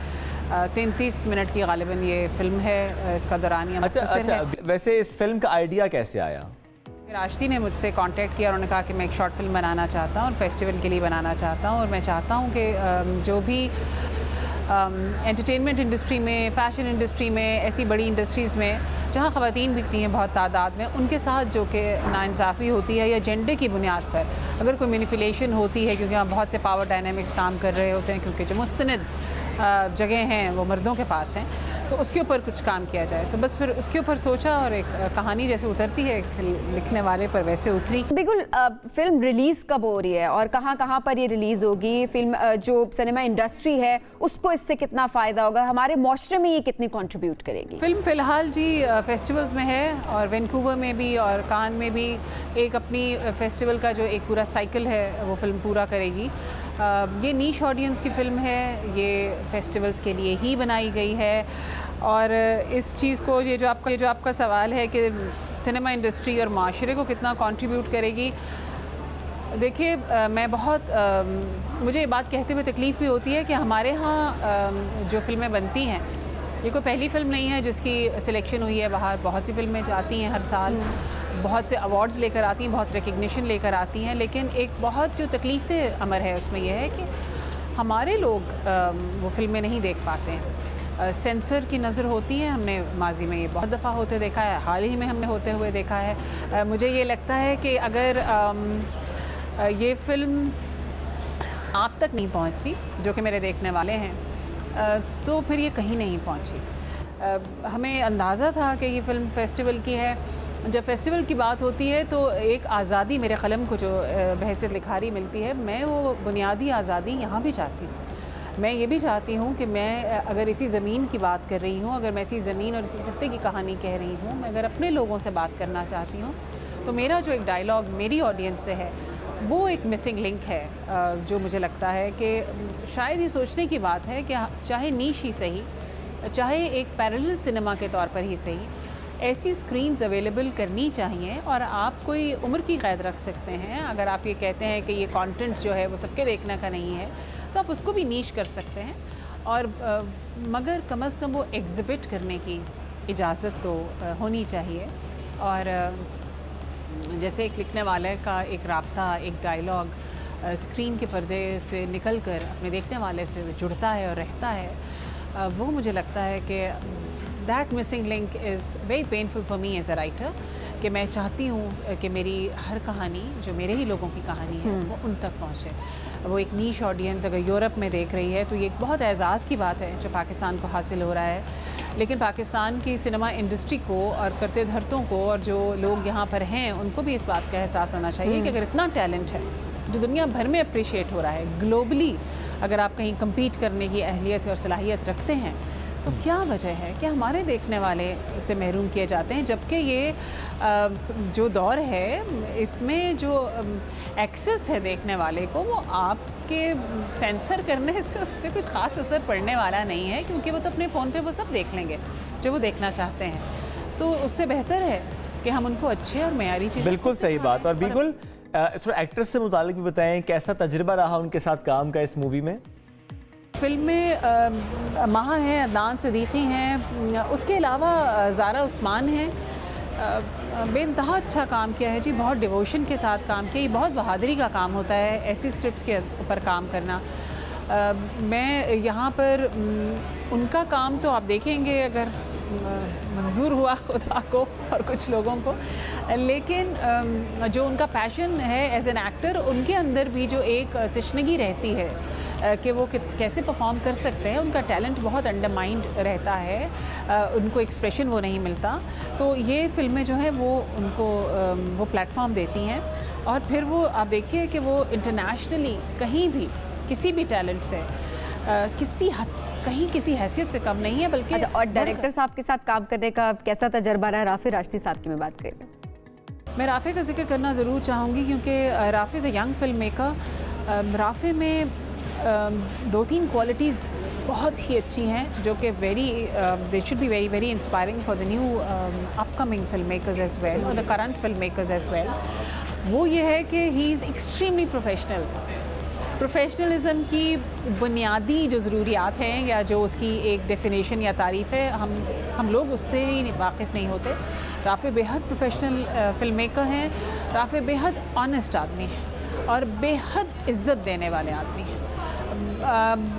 33 मिनट की गालिबन ये फिल्म है, इसका दौरानिया अच्छा, वैसे इस फिल्म का आइडिया कैसे आया? राशिदी ने मुझसे कांटेक्ट किया और उन्होंने कहा कि मैं एक शॉर्ट फिल्म बनाना चाहता हूँ और फेस्टिवल के लिए बनाना चाहता हूँ, और मैं चाहता हूँ कि जो भी एंटरटेनमेंट इंडस्ट्री में, फैशन इंडस्ट्री में, ऐसी बड़ी इंडस्ट्रीज़ में जहाँ ख़वातीन बिकती हैं बहुत तादाद में, उनके साथ जो कि नाइंसाफ़ी होती है या जेंडर की बुनियाद पर अगर कोई मैनिपुलेशन होती है, क्योंकि वहाँ बहुत से पावर डायनामिक्स काम कर रहे होते हैं, क्योंकि जो मुस्तनद जगह हैं वो मर्दों के पास हैं, तो उसके ऊपर कुछ काम किया जाए। तो बस फिर उसके ऊपर सोचा और एक कहानी जैसे उतरती है लिखने वाले पर वैसे उतरी। बिल्कुल। फिल्म रिलीज़ कब हो रही है और कहाँ पर ये रिलीज़ होगी? फिल्म जो सिनेमा इंडस्ट्री है उसको इससे कितना फ़ायदा होगा? हमारे माशरे में ये कितनी कंट्रीब्यूट करेगी? फिल्म फ़िलहाल जी फेस्टिवल्स में है और वैंकूवर में भी और कान में भी एक अपनी फेस्टिवल का जो एक पूरा साइकिल है वो फिल्म पूरा करेगी। ये नीश ऑडियंस की फ़िल्म है, ये फेस्टिवल्स के लिए ही बनाई गई है। और इस चीज़ को ये जो आपका सवाल है कि सिनेमा इंडस्ट्री और माशरे को कितना कंट्रीब्यूट करेगी, देखिए मैं मुझे ये बात कहते हुए तकलीफ़ भी होती है कि हमारे यहाँ जो फ़िल्में बनती हैं, ये कोई पहली फ़िल्म नहीं है जिसकी सिलेक्शन हुई है बाहर। बहुत सी फ़िल्में जाती हैं हर साल, बहुत से अवार्ड्स लेकर आती हैं, बहुत रिकग्निशन लेकर आती हैं, लेकिन एक बहुत जो तकलीफ़ अमर है उसमें यह है कि हमारे लोग वो फ़िल्में नहीं देख पाते हैं। सेंसर की नज़र होती है, हमने माजी में ये बहुत दफ़ा होते देखा है, हाल ही में हमने होते हुए देखा है। मुझे ये लगता है कि अगर ये फ़िल्म आप तक नहीं पहुंची, जो कि मेरे देखने वाले हैं, तो फिर ये कहीं नहीं पहुंची। हमें अंदाज़ा था कि ये फ़िल्म फेस्टिवल की है। जब फेस्टिवल की बात होती है तो एक आज़ादी मेरे क़लम को जो बहसियत लिखारी मिलती है, मैं वो बुनियादी आज़ादी यहाँ भी चाहती हूँ। मैं ये भी चाहती हूँ कि मैं अगर इसी ज़मीन की बात कर रही हूँ, अगर मैं इसी ज़मीन और इसी खत्ते की कहानी कह रही हूँ, मैं अगर अपने लोगों से बात करना चाहती हूँ, तो मेरा जो एक डायलॉग मेरी ऑडियंस से है वो एक मिसिंग लिंक है, जो मुझे लगता है कि शायद ये सोचने की बात है कि चाहे नीश ही सही, चाहे एक पैरेलल सिनेमा के तौर पर ही सही, ऐसी स्क्रीन्स अवेलेबल करनी चाहिए। और आप कोई उम्र की क़ैद रख सकते हैं। अगर आप ये कहते हैं कि ये कंटेंट जो है वो सबके देखने का नहीं है, तो आप उसको भी नीश कर सकते हैं, और मगर कम से कम वो एग्ज़िबिट करने की इजाज़त तो होनी चाहिए। और जैसे एक लिखने वाले का एक राब्ता, एक डायलॉग स्क्रीन के पर्दे से निकल कर अपने देखने वाले से जुड़ता है और रहता है, वो मुझे लगता है कि that missing link is very painful for me as a writer. कि मैं चाहती हूँ कि मेरी हर कहानी जो मेरे ही लोगों की कहानी है वो उन तक पहुँचे। वो एक नीश ऑडियंस अगर यूरोप में देख रही है तो ये एक बहुत एजाज़ की बात है जो पाकिस्तान को हासिल हो रहा है। लेकिन पाकिस्तान की सिनेमा इंडस्ट्री को और करते धरतों को और जो लोग यहाँ पर हैं उनको भी इस बात का एहसास होना चाहिए कि अगर इतना टैलेंट है जो दुनिया भर में अप्रिशिएट हो रहा है ग्लोबली, अगर आप कहीं कम्पीट करने की अहलियत और सलाहियत रखते हैं तो क्या वजह है कि हमारे देखने वाले से महरूम किए जाते हैं, जबकि ये जो दौर है इसमें जो एक्सेस है देखने वाले को वो आपके सेंसर करने से उस पर कुछ ख़ास असर पड़ने वाला नहीं है, क्योंकि वो तो अपने फ़ोन पे वो सब देख लेंगे जो वो देखना चाहते हैं। तो उससे बेहतर है कि हम उनको अच्छे और मयारी चीज़। बिल्कुल सही बात। और बिल्कुल थोड़ा एक्ट्रेस से मुतालिक भी बताएं, कैसा तजुर्बा रहा उनके साथ काम का इस मूवी में? फिल्म में माह हैं, अदनान सिद्दीकी हैं, उसके अलावा ज़ारा उस्मान हैं। बेइंतहा अच्छा काम किया है जी, बहुत डिवोशन के साथ काम किया। ये बहुत बहादुरी का काम होता है ऐसी स्क्रिप्ट्स के ऊपर काम करना। मैं यहाँ पर उनका काम तो आप देखेंगे अगर मंजूर हुआ खुदा को और कुछ लोगों को, लेकिन जो उनका पैशन है एज एन एक्टर, उनके अंदर भी जो एक तशनगी रहती है कि वो कैसे परफॉर्म कर सकते हैं, उनका टैलेंट बहुत अंडरमाइंड रहता है, उनको एक्सप्रेशन वो नहीं मिलता। तो ये फिल्में जो हैं वो उनको वो प्लेटफॉर्म देती हैं और फिर वो आप देखिए कि वो इंटरनेशनली कहीं भी किसी भी टैलेंट से किसी हद कहीं किसी हैसियत से कम नहीं है, बल्कि। अच्छा, और डायरेक्टर साहब के साथ काम करने का कैसा तजर्बा रहा? राफी राशिदी साहब की मैं बात कर रही हूँ। मैं राफी का जिक्र करना ज़रूर चाहूँगी क्योंकि Rafi is a young film maker. Rafi में 2-3 क्वालिटीज़ बहुत ही अच्छी हैं जो कि they should be very very inspiring for the new upcoming film makers as well और the current film makers as well. वो ये है कि he is extremely professional. Professionalism की बुनियादी जो ज़रूरियात हैं या जो उसकी एक डेफिनेशन या तारीफ़ है, हम लोग उससे ही वाकिफ़ नहीं होते। राफ़ी बेहद प्रोफेशनल फिल्म मेकर हैं। राफ़ी बेहद ऑनेस्ट आदमी है और बेहद इज़्ज़त देने वाले आदमी हैं।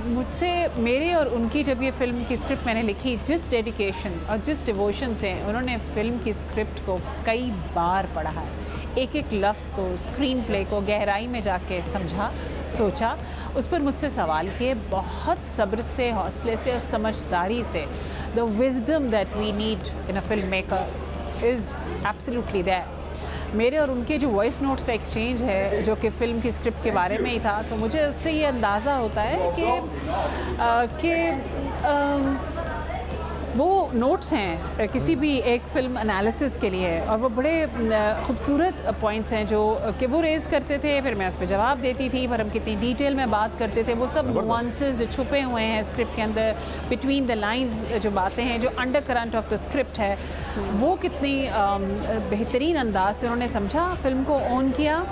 मुझसे मेरे और उनकी जब ये फ़िल्म की स्क्रिप्ट मैंने लिखी, जिस डेडिकेशन और जिस डिवोशन से उन्होंने फ़िल्म की स्क्रिप्ट को कई बार पढ़ा है, एक एक लफ्ज़ को, स्क्रीन प्ले को गहराई में जाके समझा, सोचा, उस पर मुझसे सवाल किए, बहुत सब्र से, हौसले से और समझदारी से। The wisdom that we need in a film maker is absolutely there. मेरे और उनके जो वॉइस नोट्स का एक्सचेंज है जो कि फ़िल्म की स्क्रिप्ट के बारे में ही था, तो मुझे उससे ये अंदाज़ा होता है कि वो नोट्स हैं किसी भी एक फ़िल्म एनालिसिस के लिए, और वो बड़े ख़ूबसूरत पॉइंट्स हैं जो कि वो रेज़ करते थे, फिर मैं उस पर जवाब देती थी, पर हम कितनी डिटेल में बात करते थे। वो सब नुआंसेस जो छुपे हुए हैं स्क्रिप्ट के अंदर, बिटवीन द लाइंस जो बातें हैं, जो under current of the script है, वो कितनी बेहतरीन अंदाज से उन्होंने समझा, फ़िल्म को ओन किया,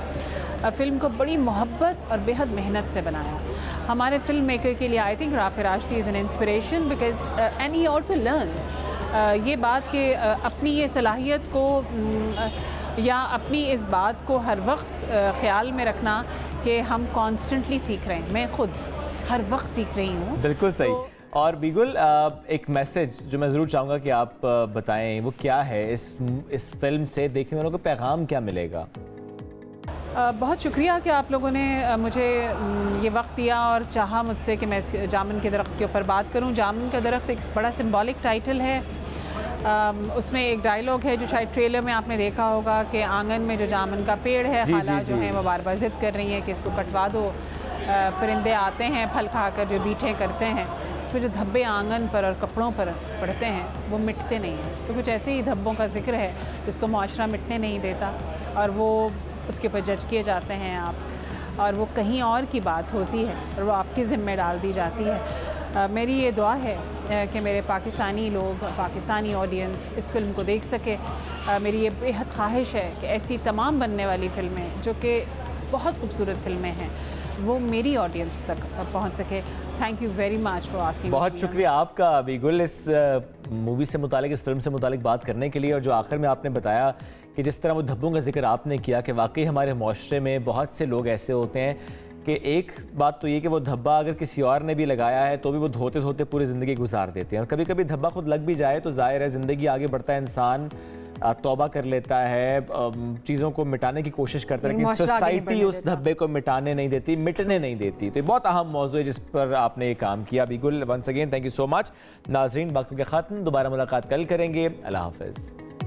फ़िल्म को बड़ी मोहब्बत और बेहद मेहनत से बनाया। हमारे फिल्म मेकर के लिए I think Rafi Rashidi is an inspiration because and he also learns ये बात कि अपनी ये सलाहियत को या अपनी इस बात को हर वक्त ख्याल में रखना कि हम कॉन्स्टेंटली सीख रहे हैं। मैं खुद हर वक्त सीख रही हूँ। बिल्कुल सही। और बिगुल, एक मैसेज जो मैं ज़रूर चाहूँगा कि आप बताएं, वो क्या है? इस फिल्म से देखने वालों को पैगाम क्या मिलेगा? बहुत शुक्रिया कि आप लोगों ने मुझे ये वक्त दिया और चाहा मुझसे कि मैं जामुन के दरख्त के ऊपर बात करूं। जामुन का दरख्त एक बड़ा सिंबॉलिक टाइटल है। उसमें एक डायलॉग है जो शायद ट्रेलर में आपने देखा होगा कि आंगन में जो जामुन का पेड़ है, खाला जो है वो बार बार ज़िद कर रही है कि इसको कटवा दो। परिंदे आते हैं फल खाकर जो बीठे करते हैं, इस पर जो धब्बे आंगन पर और कपड़ों पर पड़ते हैं वो मिटते नहीं हैं। तो कुछ ऐसे ही धब्बों का जिक्र है जिसको मुआशरा मिटने नहीं देता और वो उसके ऊपर जज किए जाते हैं आप, और वो कहीं और की बात होती है और वो आपकी ज़िम्मे डाल दी जाती है। मेरी ये दुआ है कि मेरे पाकिस्तानी लोग, पाकिस्तानी ऑडियंस इस फिल्म को देख सके। मेरी ये बेहद ख्वाहिश है कि ऐसी तमाम बनने वाली फ़िल्में जो कि बहुत खूबसूरत फ़िल्में हैं वो मेरी ऑडियंस तक पहुंच सके। Thank you very much for asking. बहुत शुक्रिया आपका बिगुल इस मूवी से मुतालिक, इस फिल्म से मुतालिक बात करने के लिए। और जो आखिर में आपने बताया कि जिस तरह वो धब्बों का जिक्र आपने किया कि वाकई हमारे माशरे में बहुत से लोग ऐसे होते हैं कि एक बात तो ये कि वो धब्बा अगर किसी और ने भी लगाया है तो भी वो धोते धोते पूरी ज़िंदगी गुजार देते हैं, और कभी कभी धब्बा खुद लग भी जाए तो ज़ाहिर है ज़िंदगी आगे बढ़ता है, इंसान तौबा कर लेता है, चीज़ों को मिटाने की कोशिश करता है, लेकिन सोसाइटी उस धब्बे को मिटाने नहीं देती, मिटने नहीं देती। तो बहुत अहम मौजू है जिस पर आपने ये काम किया। Bigul, once again thank you so much. नाजरीन, वक्त के ख़त्म, दोबारा मुलाकात कल करेंगे। अल्लाह हाफ़िज़।